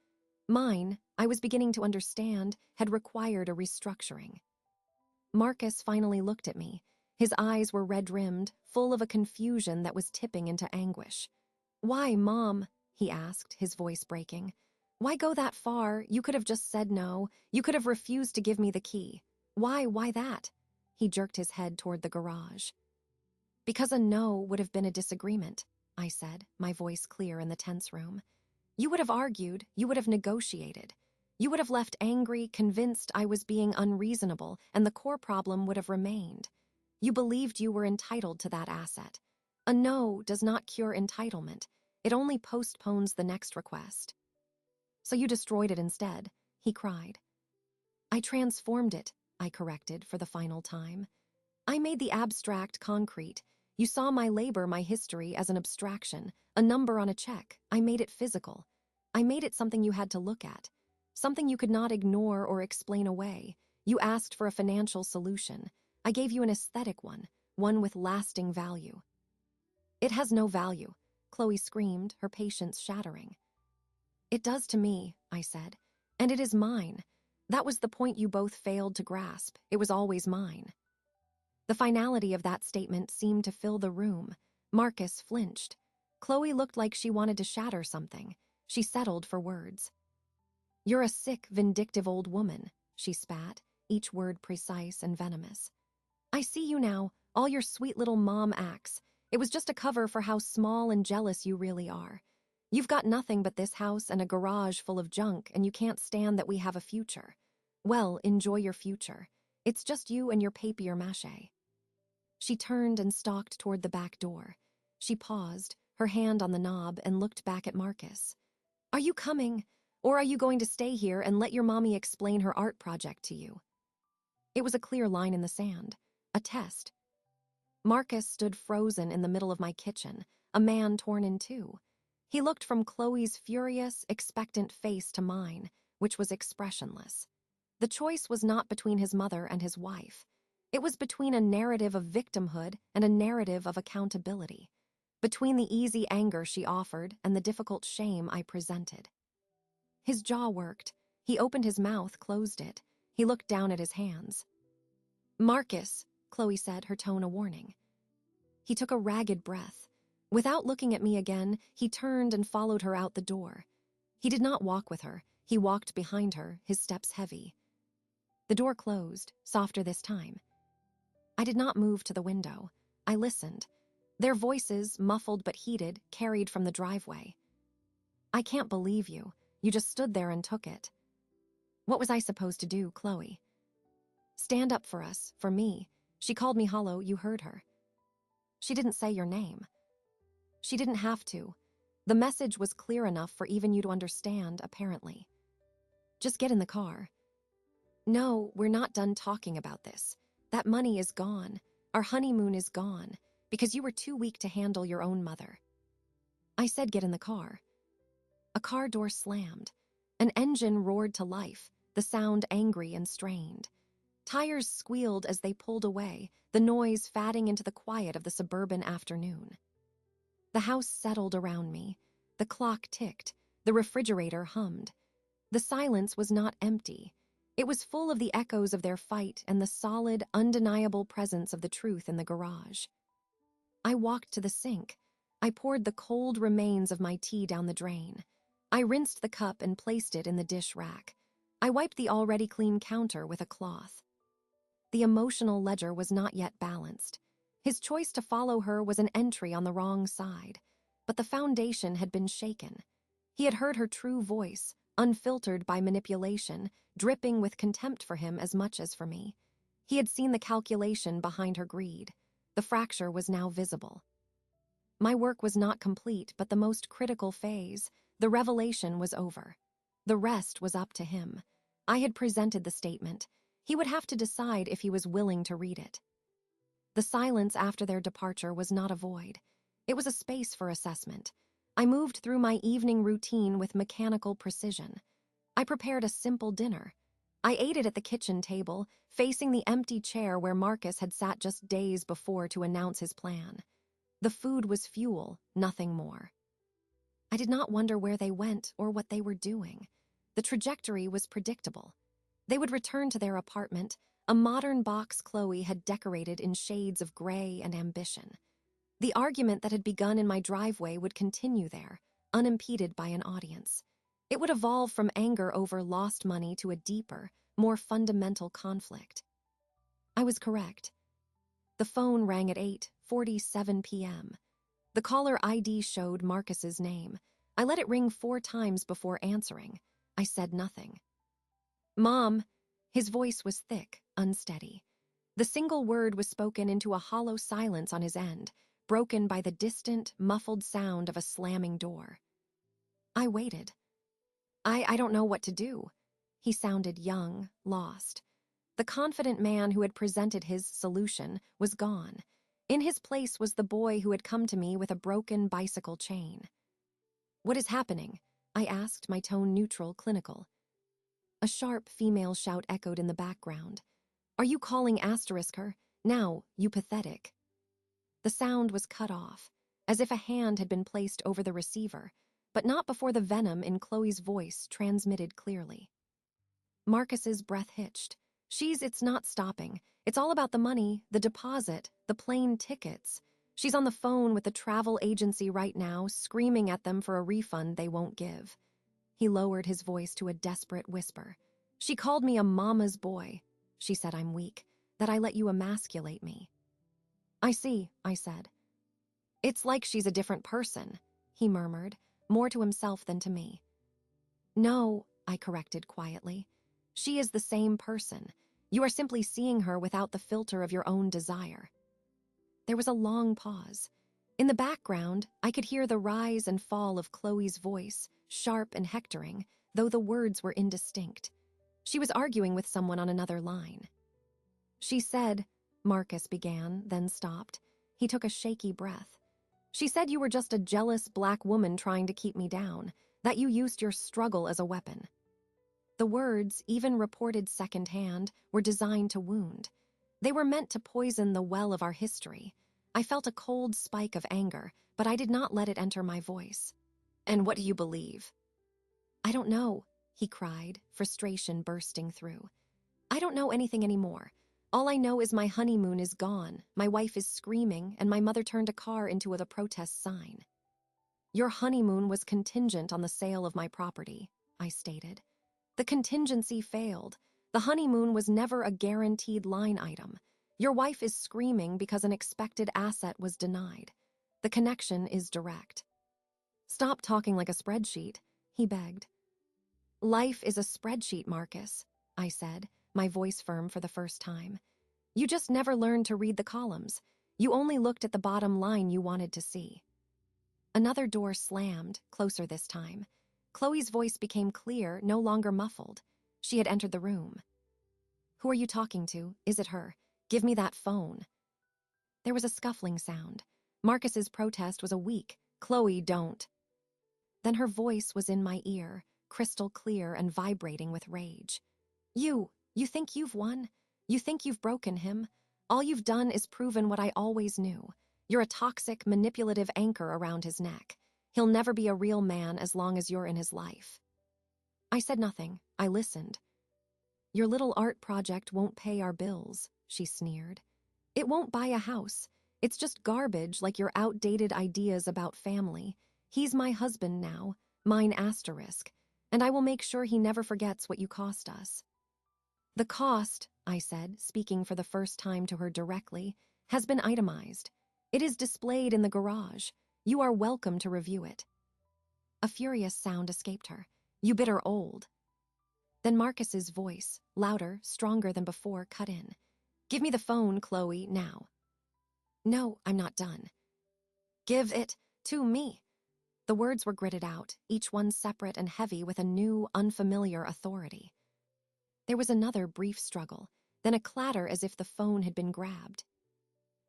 Mine, I was beginning to understand, had required a restructuring. Marcus finally looked at me. His eyes were red-rimmed, full of a confusion that was tipping into anguish. "Why, Mom?" he asked, his voice breaking. "Why go that far? You could have just said no. You could have refused to give me the key. Why that?" He jerked his head toward the garage. "Because a no would have been a disagreement," I said, my voice clear in the tense room. "You would have argued, you would have negotiated. You would have left angry, convinced I was being unreasonable, and the core problem would have remained. You believed you were entitled to that asset. A no does not cure entitlement. It only postpones the next request. So you destroyed it instead," he cried. "I transformed it," I corrected for the final time. "I made the abstract concrete. You saw my labor, my history, as an abstraction, a number on a check. I made it physical. I made it something you had to look at, something you could not ignore or explain away. You asked for a financial solution. I gave you an aesthetic one with lasting value." "It has no value," Chloe screamed, her patience shattering. "It does to me," I said, "and it is mine. That was the point you both failed to grasp. It was always mine." The finality of that statement seemed to fill the room. Marcus flinched. Chloe looked like she wanted to shatter something. She settled for words. "You're a sick, vindictive old woman," she spat, each word precise and venomous. "I see you now, all your sweet little mom acts. It was just a cover for how small and jealous you really are. You've got nothing but this house and a garage full of junk, and you can't stand that we have a future. Well, enjoy your future. It's just you and your papier-mâché." She turned and stalked toward the back door. She paused, her hand on the knob, and looked back at Marcus. "Are you coming, or are you going to stay here and let your mommy explain her art project to you?" It was a clear line in the sand, a test. Marcus stood frozen in the middle of my kitchen, a man torn in two. He looked from Chloe's furious, expectant face to mine, which was expressionless. The choice was not between his mother and his wife. It was between a narrative of victimhood and a narrative of accountability, between the easy anger she offered and the difficult shame I presented. His jaw worked. He opened his mouth, closed it. He looked down at his hands. "Marcus," Chloe said, her tone a warning. He took a ragged breath. Without looking at me again, he turned and followed her out the door. He did not walk with her. He walked behind her, his steps heavy. The door closed, softer this time. I did not move to the window. I listened. Their voices, muffled but heated, carried from the driveway. "I can't believe you. You just stood there and took it." "What was I supposed to do, Chloe?" "Stand up for us, for me. She called me hollow, you heard her." "She didn't say your name." "She didn't have to. The message was clear enough for even you to understand, apparently." "Just get in the car." "No, we're not done talking about this. That money is gone. Our honeymoon is gone, because you were too weak to handle your own mother." I said get in the car. A car door slammed. An engine roared to life, the sound angry and strained. Tires squealed as they pulled away, the noise fatting into the quiet of the suburban afternoon. The house settled around me. The clock ticked. The refrigerator hummed. The silence was not empty. It was full of the echoes of their fight and the solid, undeniable presence of the truth in the garage. I walked to the sink. I poured the cold remains of my tea down the drain. I rinsed the cup and placed it in the dish rack. I wiped the already clean counter with a cloth. The emotional ledger was not yet balanced. His choice to follow her was an entry on the wrong side, but the foundation had been shaken. He had heard her true voice, unfiltered by manipulation, dripping with contempt for him as much as for me. He had seen the calculation behind her greed. The fracture was now visible. My work was not complete, but the most critical phase, the revelation, was over. The rest was up to him. I had presented the statement. He would have to decide if he was willing to read it. The silence after their departure was not a void. It was a space for assessment. I moved through my evening routine with mechanical precision. I prepared a simple dinner. I ate it at the kitchen table, facing the empty chair where Marcus had sat just days before to announce his plan. The food was fuel, nothing more. I did not wonder where they went or what they were doing. The trajectory was predictable. They would return to their apartment, A modern box Chloe had decorated in shades of gray and ambition. The argument that had begun in my driveway would continue there, unimpeded by an audience. It would evolve from anger over lost money to a deeper, more fundamental conflict. I was correct. The phone rang at 8:47 p.m. The caller ID showed Marcus's name. I let it ring 4 times before answering. I said nothing. "Mom." His voice was thick, unsteady. The single word was spoken into a hollow silence on his end, broken by the distant, muffled sound of a slamming door. I waited. I don't know what to do." He sounded young, lost. The confident man who had presented his solution was gone. In his place was the boy who had come to me with a broken bicycle chain. "What is happening?" I asked, my tone neutral, clinical. A sharp female shout echoed in the background. "Are you calling asterisk her? Now, you pathetic." The sound was cut off, as if a hand had been placed over the receiver, but not before the venom in Chloe's voice transmitted clearly. Marcus's breath hitched. It's not stopping. It's all about the money, the deposit, the plane tickets. She's on the phone with the travel agency right now, screaming at them for a refund they won't give." He lowered his voice to a desperate whisper. "She called me a mama's boy. She said I'm weak, that I let you emasculate me." "I see," I said. "It's like she's a different person," he murmured, more to himself than to me. "No," I corrected quietly. "She is the same person. You are simply seeing her without the filter of your own desire." There was a long pause. In the background, I could hear the rise and fall of Chloe's voice, sharp and hectoring, though the words were indistinct. She was arguing with someone on another line. "She said," Marcus began, then stopped. He took a shaky breath. "She said you were just a jealous black woman trying to keep me down, that you used your struggle as a weapon." The words, even reported secondhand, were designed to wound. They were meant to poison the well of our history. I felt a cold spike of anger, but I did not let it enter my voice. "And what do you believe?" "I don't know," he cried, frustration bursting through. "I don't know anything anymore. All I know is my honeymoon is gone, my wife is screaming, and my mother turned a car into a protest sign." "Your honeymoon was contingent on the sale of my property," I stated. "The contingency failed. The honeymoon was never a guaranteed line item. Your wife is screaming because an expected asset was denied. The connection is direct." "Stop talking like a spreadsheet," he begged. "Life is a spreadsheet, Marcus," I said, my voice firm for the first time. "You just never learned to read the columns. You only looked at the bottom line you wanted to see." Another door slammed, closer this time. Chloe's voice became clear, no longer muffled. She had entered the room. "Who are you talking to? Is it her? Give me that phone." There was a scuffling sound. Marcus's protest was a weak, "Chloe, don't." Then her voice was in my ear, crystal clear and vibrating with rage. You think you've won? You think you've broken him? All you've done is proven what I always knew. You're a toxic, manipulative anchor around his neck. He'll never be a real man as long as you're in his life." I said nothing. I listened. "Your little art project won't pay our bills," she sneered. "It won't buy a house. It's just garbage like your outdated ideas about family. He's my husband now, mine asterisk, and I will make sure he never forgets what you cost us." "The cost," I said, speaking for the first time to her directly, "has been itemized. It is displayed in the garage. You are welcome to review it." A furious sound escaped her. "You bitter old." Then Marcus's voice, louder, stronger than before, cut in. "Give me the phone, Chloe, now." "No, I'm not done." "Give it to me." The words were gritted out, each one separate and heavy with a new, unfamiliar authority. There was another brief struggle, then a clatter as if the phone had been grabbed.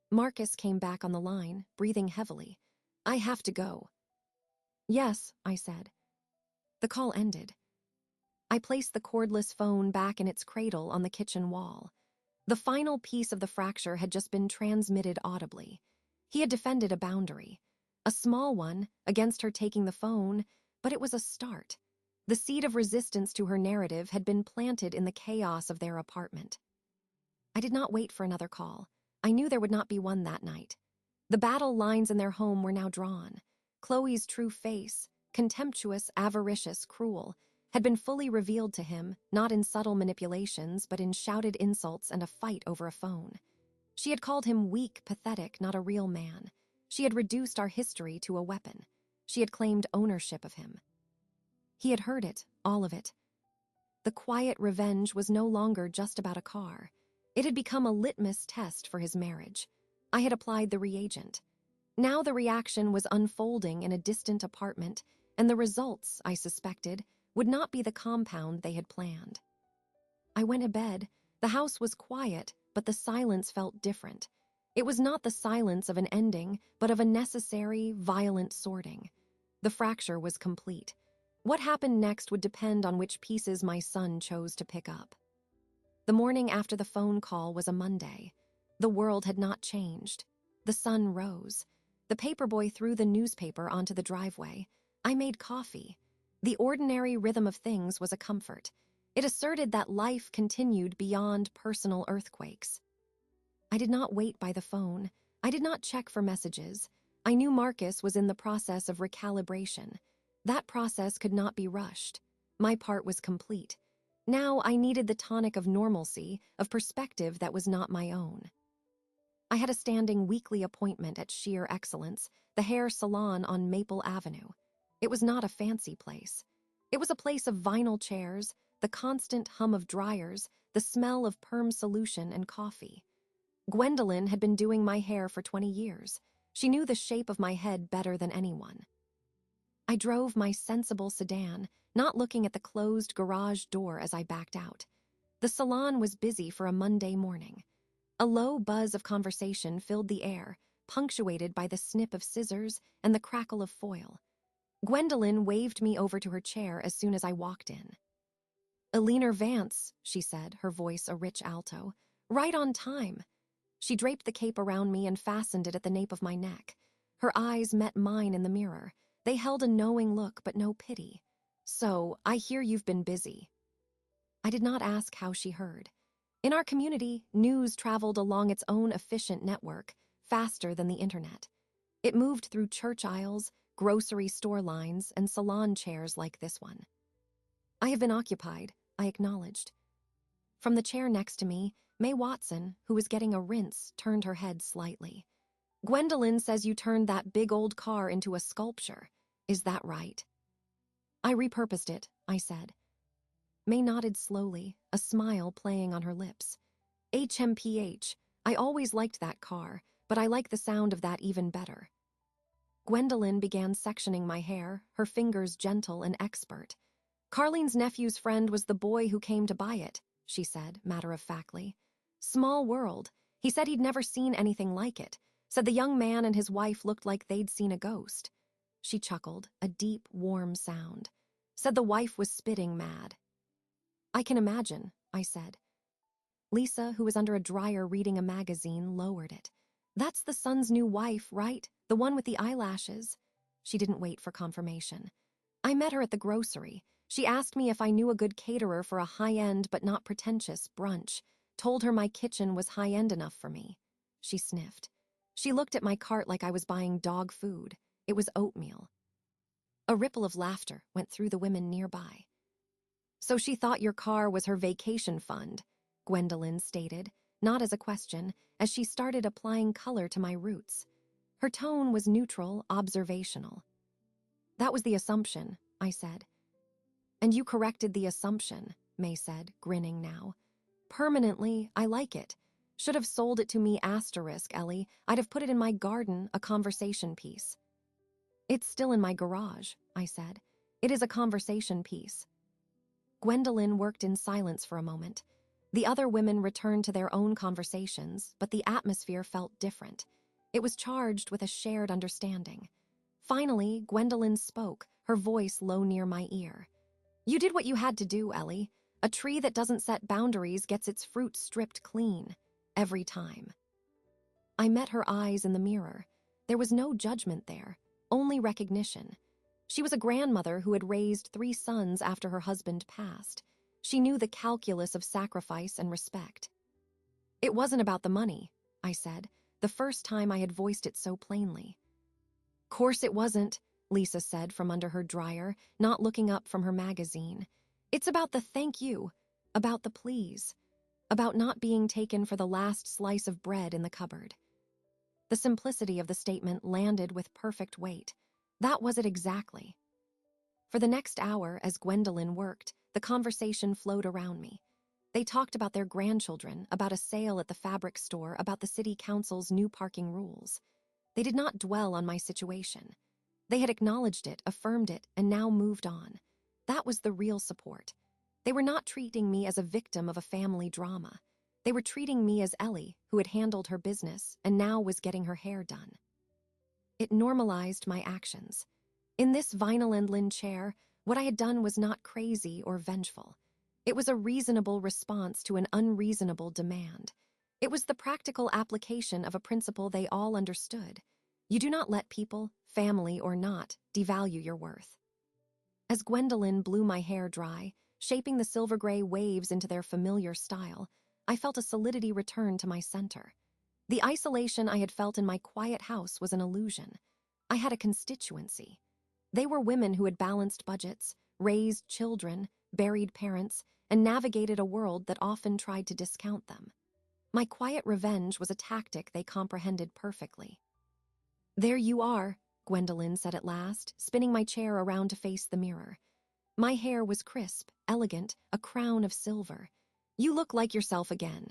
Marcus came back on the line, breathing heavily. "I have to go." "Yes," I said. The call ended. I placed the cordless phone back in its cradle on the kitchen wall. The final piece of the fracture had just been transmitted audibly. He had defended a boundary. A small one, against her taking the phone, but it was a start. The seed of resistance to her narrative had been planted in the chaos of their apartment. I did not wait for another call. I knew there would not be one that night. The battle lines in their home were now drawn. Chloe's true face, contemptuous, avaricious, cruel, had been fully revealed to him, not in subtle manipulations, but in shouted insults and a fight over a phone. She had called him weak, pathetic, not a real man. She had reduced our history to a weapon. She had claimed ownership of him. He had heard it, all of it. The quiet revenge was no longer just about a car. It had become a litmus test for his marriage. I had applied the reagent. Now the reaction was unfolding in a distant apartment, and the results, I suspected, would not be the compound they had planned. I went to bed. The house was quiet, but the silence felt different. It was not the silence of an ending, but of a necessary, violent sorting. The fracture was complete. What happened next would depend on which pieces my son chose to pick up. The morning after the phone call was a Monday. The world had not changed. The sun rose. The paperboy threw the newspaper onto the driveway. I made coffee. The ordinary rhythm of things was a comfort. It asserted that life continued beyond personal earthquakes. I did not wait by the phone. I did not check for messages. I knew Marcus was in the process of recalibration. That process could not be rushed. My part was complete. Now I needed the tonic of normalcy, of perspective that was not my own. I had a standing weekly appointment at Sheer Excellence, the hair salon on Maple Avenue. It was not a fancy place. It was a place of vinyl chairs, the constant hum of dryers, the smell of perm solution and coffee. Gwendolyn had been doing my hair for 20 years. She knew the shape of my head better than anyone. I drove my sensible sedan, not looking at the closed garage door as I backed out. The salon was busy for a Monday morning. A low buzz of conversation filled the air, punctuated by the snip of scissors and the crackle of foil. Gwendolyn waved me over to her chair as soon as I walked in. "Eleanor Vance," she said, her voice a rich alto. "Right on time." She draped the cape around me and fastened it at the nape of my neck. Her eyes met mine in the mirror. They held a knowing look, but no pity. "So, I hear you've been busy." I did not ask how she heard. In our community, news traveled along its own efficient network, faster than the internet. It moved through church aisles, grocery store lines, and salon chairs like this one. "I have been occupied," I acknowledged. From the chair next to me, May Watson, who was getting a rinse, turned her head slightly. "Gwendolyn says you turned that big old car into a sculpture. Is that right?" "I repurposed it," I said. May nodded slowly, a smile playing on her lips. "HMPH. I always liked that car, but I like the sound of that even better." Gwendolyn began sectioning my hair, her fingers gentle and expert. "Carlene's nephew's friend was the boy who came to buy it," she said, matter-of-factly. "Small world. He said he'd never seen anything like it. Said the young man and his wife looked like they'd seen a ghost." She chuckled, a deep, warm sound. "Said the wife was spitting mad." "I can imagine," I said. Lisa, who was under a dryer reading a magazine, lowered it. "That's the son's new wife, right? The one with the eyelashes." She didn't wait for confirmation. "I met her at the grocery. She asked me if I knew a good caterer for a high-end but not pretentious brunch. Told her my kitchen was high-end enough for me." She sniffed. She looked at my cart like I was buying dog food. It was oatmeal. A ripple of laughter went through the women nearby. "So she thought your car was her vacation fund," Gwendolyn stated, not as a question, as she started applying color to my roots. Her tone was neutral, observational. "That was the assumption," I said. "And you corrected the assumption," May said, grinning now. "Permanently, I like it. Should have sold it to me *, Ellie. I'd have put it in my garden, a conversation piece." "It's still in my garage," I said. "It is a conversation piece." Gwendolyn worked in silence for a moment. The other women returned to their own conversations, but the atmosphere felt different. It was charged with a shared understanding. Finally, Gwendolyn spoke, her voice low near my ear. "You did what you had to do, Ellie. A tree that doesn't set boundaries gets its fruit stripped clean. Every time." I met her eyes in the mirror. There was no judgment there, only recognition. She was a grandmother who had raised 3 sons after her husband passed. She knew the calculus of sacrifice and respect. It wasn't about the money, I said, the first time I had voiced it so plainly. Course it wasn't, Lisa said from under her dryer, not looking up from her magazine. It's about the thank you, about the please, about not being taken for the last slice of bread in the cupboard. The simplicity of the statement landed with perfect weight. That was it exactly. For the next hour, as Gwendolyn worked, the conversation flowed around me. They talked about their grandchildren, about a sale at the fabric store, about the city council's new parking rules. They did not dwell on my situation. They had acknowledged it, affirmed it, and now moved on. That was the real support. They were not treating me as a victim of a family drama. They were treating me as Ellie, who had handled her business and now was getting her hair done. It normalized my actions. In this vinyl and lin chair, what I had done was not crazy or vengeful. It was a reasonable response to an unreasonable demand. It was the practical application of a principle they all understood. You do not let people, family or not, devalue your worth. As Gwendolyn blew my hair dry, shaping the silver gray waves into their familiar style, I felt a solidity return to my center. The isolation I had felt in my quiet house was an illusion. I had a constituency. They were women who had balanced budgets, raised children, buried parents, and navigated a world that often tried to discount them. My quiet revenge was a tactic they comprehended perfectly. There you are, Gwendolyn said at last, spinning my chair around to face the mirror. My hair was crisp, elegant, a crown of silver. You look like yourself again.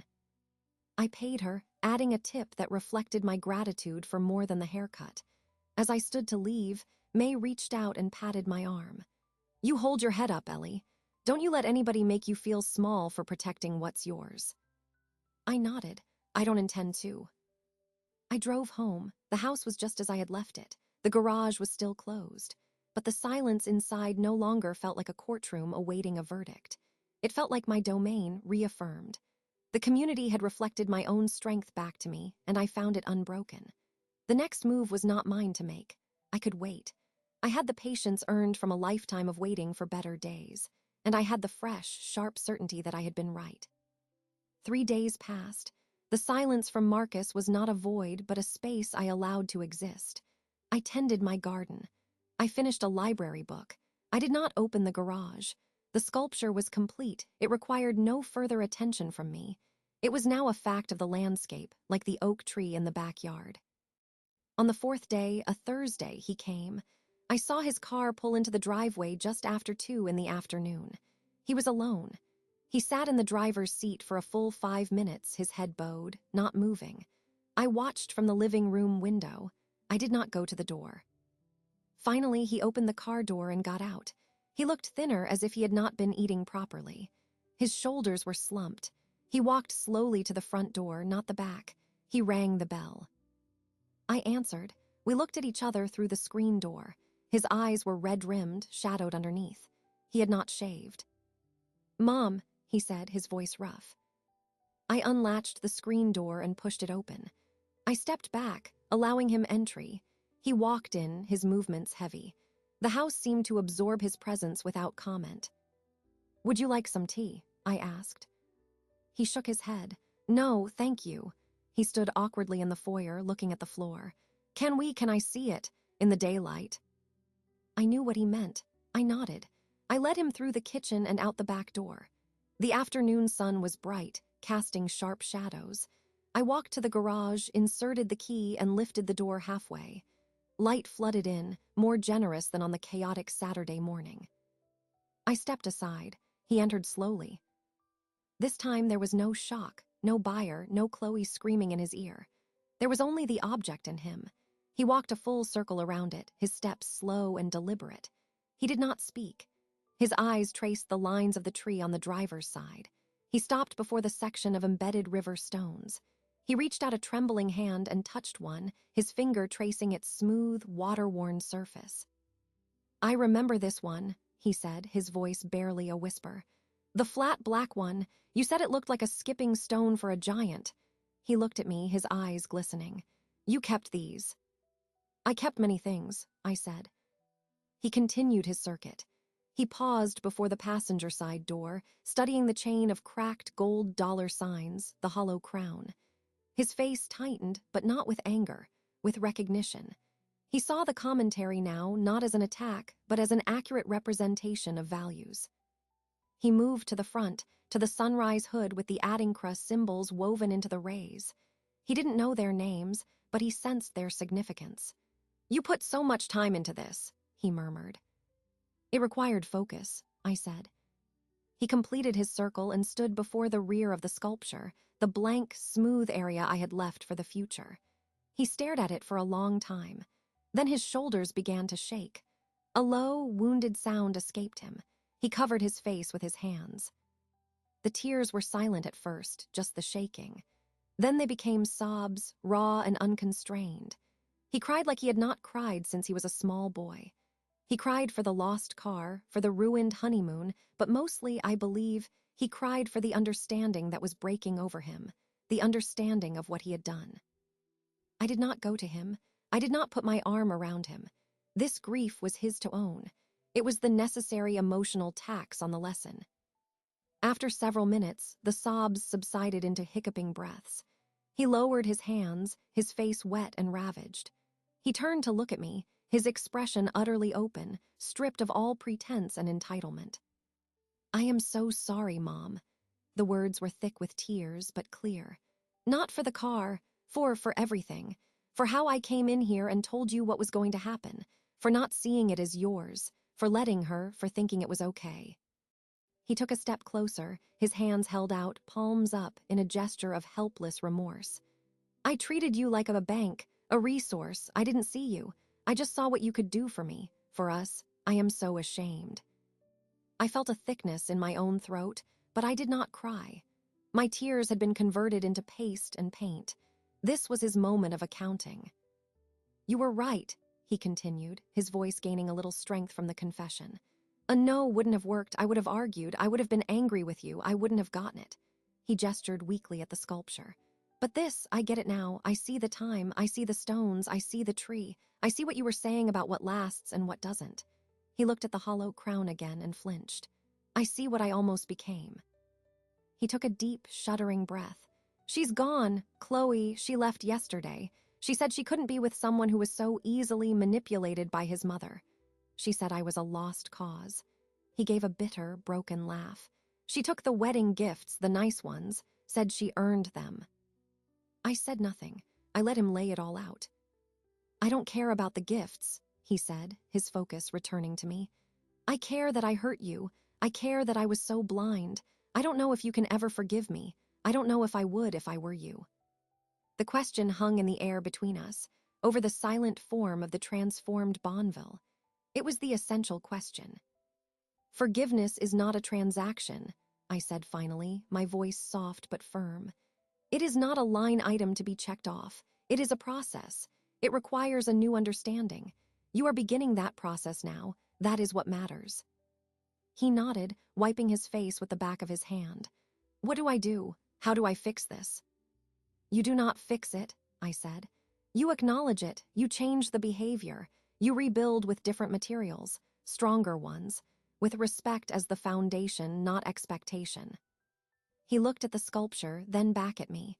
I paid her, adding a tip that reflected my gratitude for more than the haircut. As I stood to leave, May reached out and patted my arm. You hold your head up, Ellie. Don't you let anybody make you feel small for protecting what's yours. I nodded. I don't intend to. I drove home. The house was just as I had left it. The garage was still closed. But the silence inside no longer felt like a courtroom awaiting a verdict. It felt like my domain reaffirmed. The community had reflected my own strength back to me, and I found it unbroken. The next move was not mine to make. I could wait. I had the patience earned from a lifetime of waiting for better days, and I had the fresh, sharp certainty that I had been right. 3 days passed. The silence from Marcus was not a void, but a space I allowed to exist. I tended my garden. I finished a library book. I did not open the garage. The sculpture was complete. It required no further attention from me. It was now a fact of the landscape, like the oak tree in the backyard. On the 4th day, a Thursday, he came. I saw his car pull into the driveway just after 2 in the afternoon. He was alone. He sat in the driver's seat for a full 5 minutes, his head bowed, not moving. I watched from the living room window. I did not go to the door. Finally, he opened the car door and got out. He looked thinner, as if he had not been eating properly. His shoulders were slumped. He walked slowly to the front door, not the back. He rang the bell. I answered. We looked at each other through the screen door. His eyes were red-rimmed, shadowed underneath. He had not shaved. "Mom," he said, his voice rough. I unlatched the screen door and pushed it open. I stepped back, allowing him entry. He walked in, his movements heavy. The house seemed to absorb his presence without comment. "Would you like some tea?" I asked. He shook his head. "No, thank you." He stood awkwardly in the foyer, looking at the floor. Can I see it? In the daylight?" I knew what he meant. I nodded. I led him through the kitchen and out the back door. The afternoon sun was bright, casting sharp shadows. I walked to the garage, inserted the key, and lifted the door halfway. Light flooded in, more generous than on the chaotic Saturday morning. I stepped aside. He entered slowly. This time there was no shock, no buyer, no Chloe screaming in his ear. There was only the object in him. He walked a full circle around it, his steps slow and deliberate. He did not speak. His eyes traced the lines of the tree on the driver's side. He stopped before the section of embedded river stones. He reached out a trembling hand and touched one, his finger tracing its smooth, water-worn surface. "I remember this one," he said, his voice barely a whisper. "The flat black one. You said it looked like a skipping stone for a giant." He looked at me, his eyes glistening. "You kept these." "I kept many things," I said. He continued his circuit. He paused before the passenger side door, studying the chain of cracked gold dollar signs, the hollow crown. His face tightened, but not with anger, with recognition. He saw the commentary now not as an attack, but as an accurate representation of values. He moved to the front, to the sunrise hood with the Adinkra symbols woven into the rays. He didn't know their names, but he sensed their significance. "You put so much time into this," he murmured. "It required focus," I said. He completed his circle and stood before the rear of the sculpture, the blank, smooth area I had left for the future. He stared at it for a long time. Then his shoulders began to shake. A low, wounded sound escaped him. He covered his face with his hands. The tears were silent at first, just the shaking. Then they became sobs, raw and unconstrained. He cried like he had not cried since he was a small boy. He cried for the lost car, for the ruined honeymoon, but mostly, I believe, he cried for the understanding that was breaking over him, the understanding of what he had done. I did not go to him. I did not put my arm around him. This grief was his to own. It was the necessary emotional tax on the lesson. After several minutes, the sobs subsided into hiccuping breaths. He lowered his hands, his face wet and ravaged. He turned to look at me, his expression utterly open, stripped of all pretense and entitlement. "I am so sorry, Mom." The words were thick with tears, but clear. "Not for the car, for everything. For how I came in here and told you what was going to happen. For not seeing it as yours. For letting her, for thinking it was okay." He took a step closer, his hands held out, palms up, in a gesture of helpless remorse. "I treated you like a bank, a resource. I didn't see you. I just saw what you could do for me, for us. I am so ashamed." I felt a thickness in my own throat, but I did not cry. My tears had been converted into paste and paint. This was his moment of accounting. "You were right," he continued, his voice gaining a little strength from the confession. "A no wouldn't have worked. I would have argued. I would have been angry with you. I wouldn't have gotten it." He gestured weakly at the sculpture. "But this, I get it now. I see the time. I see the stones. I see the tree. I see what you were saying about what lasts and what doesn't." He looked at the hollow crown again and flinched. "I see what I almost became." He took a deep, shuddering breath. "She's gone. Chloe, she left yesterday. She said she couldn't be with someone who was so easily manipulated by his mother. She said I was a lost cause." He gave a bitter, broken laugh. "She took the wedding gifts, the nice ones, said she earned them." I said nothing. I let him lay it all out. "I don't care about the gifts," he said, his focus returning to me. "I care that I hurt you. I care that I was so blind. I don't know if you can ever forgive me. I don't know if I would if I were you." The question hung in the air between us, over the silent form of the transformed Bonneville. It was the essential question. "Forgiveness is not a transaction," I said finally, my voice soft but firm. "It is not a line item to be checked off. It is a process. It requires a new understanding. You are beginning that process now. That is what matters." He nodded, wiping his face with the back of his hand. "What do I do? How do I fix this?" "You do not fix it," I said. "You acknowledge it. You change the behavior. You rebuild with different materials, stronger ones, with respect as the foundation, not expectation." He looked at the sculpture, then back at me.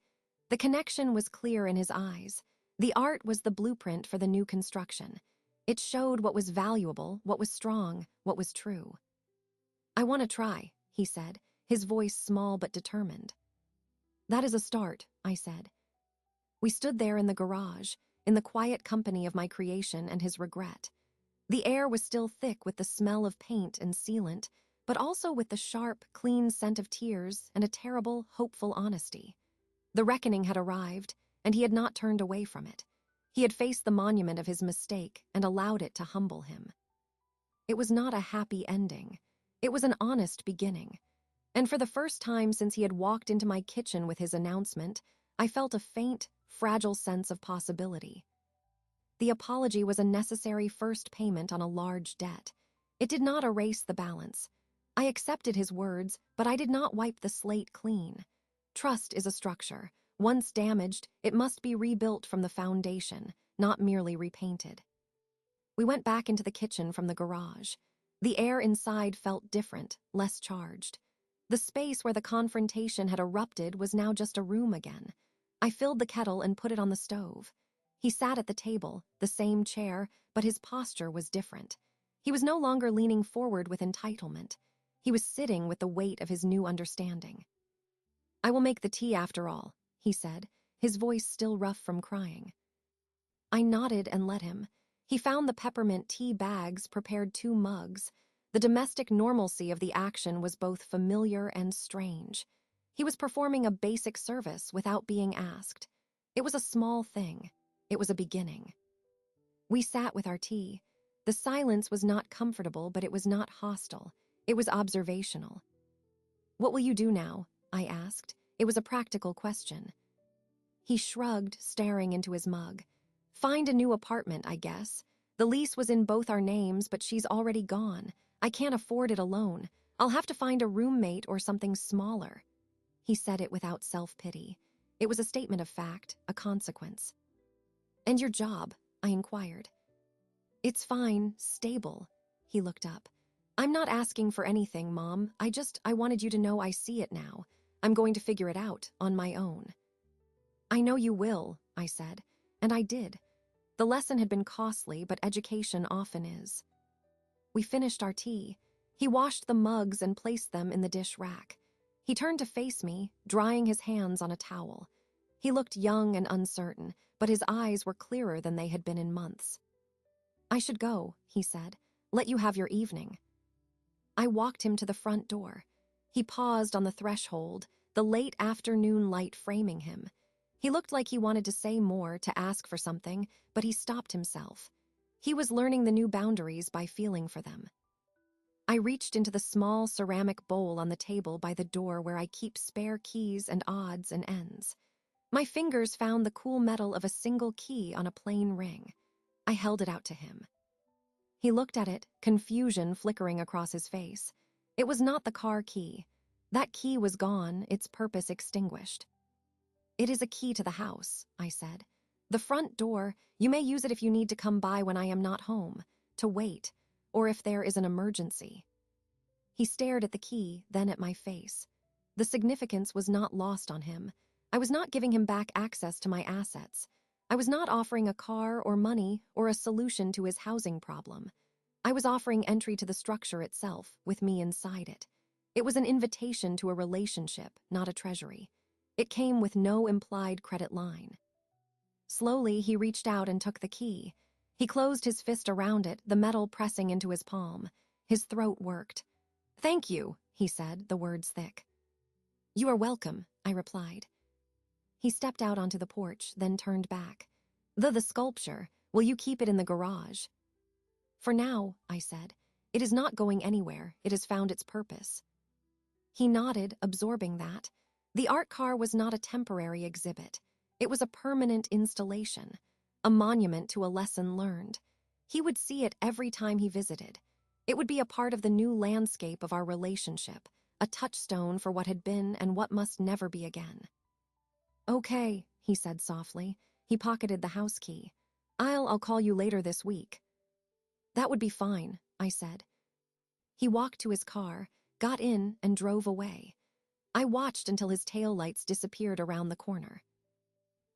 The connection was clear in his eyes. The art was the blueprint for the new construction. It showed what was valuable, what was strong, what was true. "I want to try," he said, his voice small but determined. "That is a start," I said. We stood there in the garage, in the quiet company of my creation and his regret. The air was still thick with the smell of paint and sealant, but also with the sharp, clean scent of tears and a terrible, hopeful honesty. The reckoning had arrived, and he had not turned away from it. He had faced the monument of his mistake and allowed it to humble him. It was not a happy ending. It was an honest beginning. And for the first time since he had walked into my kitchen with his announcement, I felt a faint, fragile sense of possibility. The apology was a necessary first payment on a large debt. It did not erase the balance. I accepted his words, but I did not wipe the slate clean. Trust is a structure. Once damaged, it must be rebuilt from the foundation, not merely repainted. We went back into the kitchen from the garage. The air inside felt different, less charged. The space where the confrontation had erupted was now just a room again. I filled the kettle and put it on the stove. He sat at the table, the same chair, but his posture was different. He was no longer leaning forward with entitlement. He was sitting with the weight of his new understanding. "I will make the tea after all," he said, his voice still rough from crying. I nodded and let him. He found the peppermint tea bags, prepared 2 mugs. The domestic normalcy of the action was both familiar and strange. He was performing a basic service without being asked. It was a small thing. It was a beginning. We sat with our tea. The silence was not comfortable, but it was not hostile. It was observational. "What will you do now?" I asked. It was a practical question. He shrugged, staring into his mug. "Find a new apartment, I guess. The lease was in both our names, but she's already gone. I can't afford it alone. I'll have to find a roommate or something smaller." He said it without self-pity. It was a statement of fact, a consequence. "And your job?" I inquired. "It's fine, stable." He looked up. "I'm not asking for anything, Mom. I wanted you to know I see it now. I'm going to figure it out on my own." "I know you will," I said, and I did. The lesson had been costly, but education often is. We finished our tea. He washed the mugs and placed them in the dish rack. He turned to face me, drying his hands on a towel. He looked young and uncertain, but his eyes were clearer than they had been in months. "I should go," he said. "Let you have your evening." I walked him to the front door. He paused on the threshold, the late afternoon light framing him. He looked like he wanted to say more, to ask for something, but he stopped himself. He was learning the new boundaries by feeling for them. I reached into the small ceramic bowl on the table by the door where I keep spare keys and odds and ends. My fingers found the cool metal of a single key on a plain ring. I held it out to him. He looked at it, confusion flickering across his face. It was not the car key. That key was gone, its purpose extinguished. "It is a key to the house," I said. "The front door, you may use it if you need to come by when I am not home, to wait, or if there is an emergency." He stared at the key, then at my face. The significance was not lost on him. I was not giving him back access to my assets. I was not offering a car or money or a solution to his housing problem. I was offering entry to the structure itself, with me inside it. It was an invitation to a relationship, not a treasury. It came with no implied credit line. Slowly, he reached out and took the key. He closed his fist around it, the metal pressing into his palm. His throat worked. "Thank you," he said, the words thick. "You are welcome," I replied. He stepped out onto the porch, then turned back. The sculpture, will you keep it in the garage?" "For now," I said. "It is not going anywhere. It has found its purpose." He nodded, absorbing that. The art car was not a temporary exhibit. It was a permanent installation, a monument to a lesson learned. He would see it every time he visited. It would be a part of the new landscape of our relationship, a touchstone for what had been and what must never be again. "Okay," he said softly. He pocketed the house key. I'll call you later this week." "That would be fine," I said. He walked to his car, got in, and drove away. I watched until his taillights disappeared around the corner.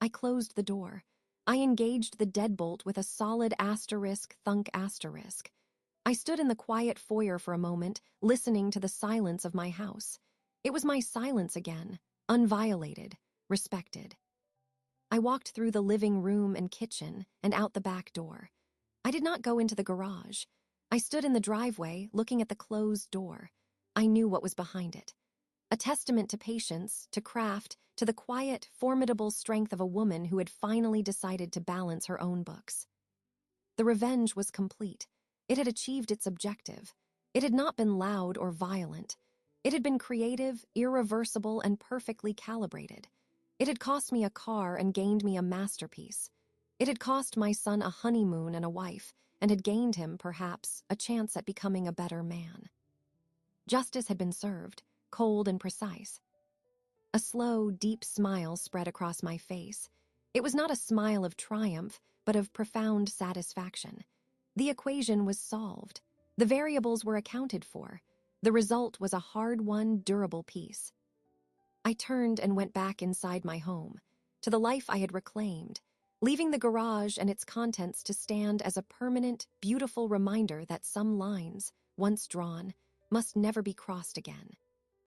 I closed the door. I engaged the deadbolt with a solid asterisk, thunk asterisk. I stood in the quiet foyer for a moment, listening to the silence of my house. It was my silence again, unviolated, respected. I walked through the living room and kitchen and out the back door. I did not go into the garage. I stood in the driveway, looking at the closed door. I knew what was behind it. A testament to patience, to craft, to the quiet, formidable strength of a woman who had finally decided to balance her own books. The revenge was complete. It had achieved its objective. It had not been loud or violent. It had been creative, irreversible, and perfectly calibrated. It had cost me a car and gained me a masterpiece. It had cost my son a honeymoon and a wife, and had gained him, perhaps, a chance at becoming a better man. Justice had been served, cold and precise. A slow, deep smile spread across my face. It was not a smile of triumph, but of profound satisfaction. The equation was solved. The variables were accounted for. The result was a hard-won, durable peace. I turned and went back inside my home, to the life I had reclaimed, leaving the garage and its contents to stand as a permanent, beautiful reminder that some lines, once drawn, must never be crossed again.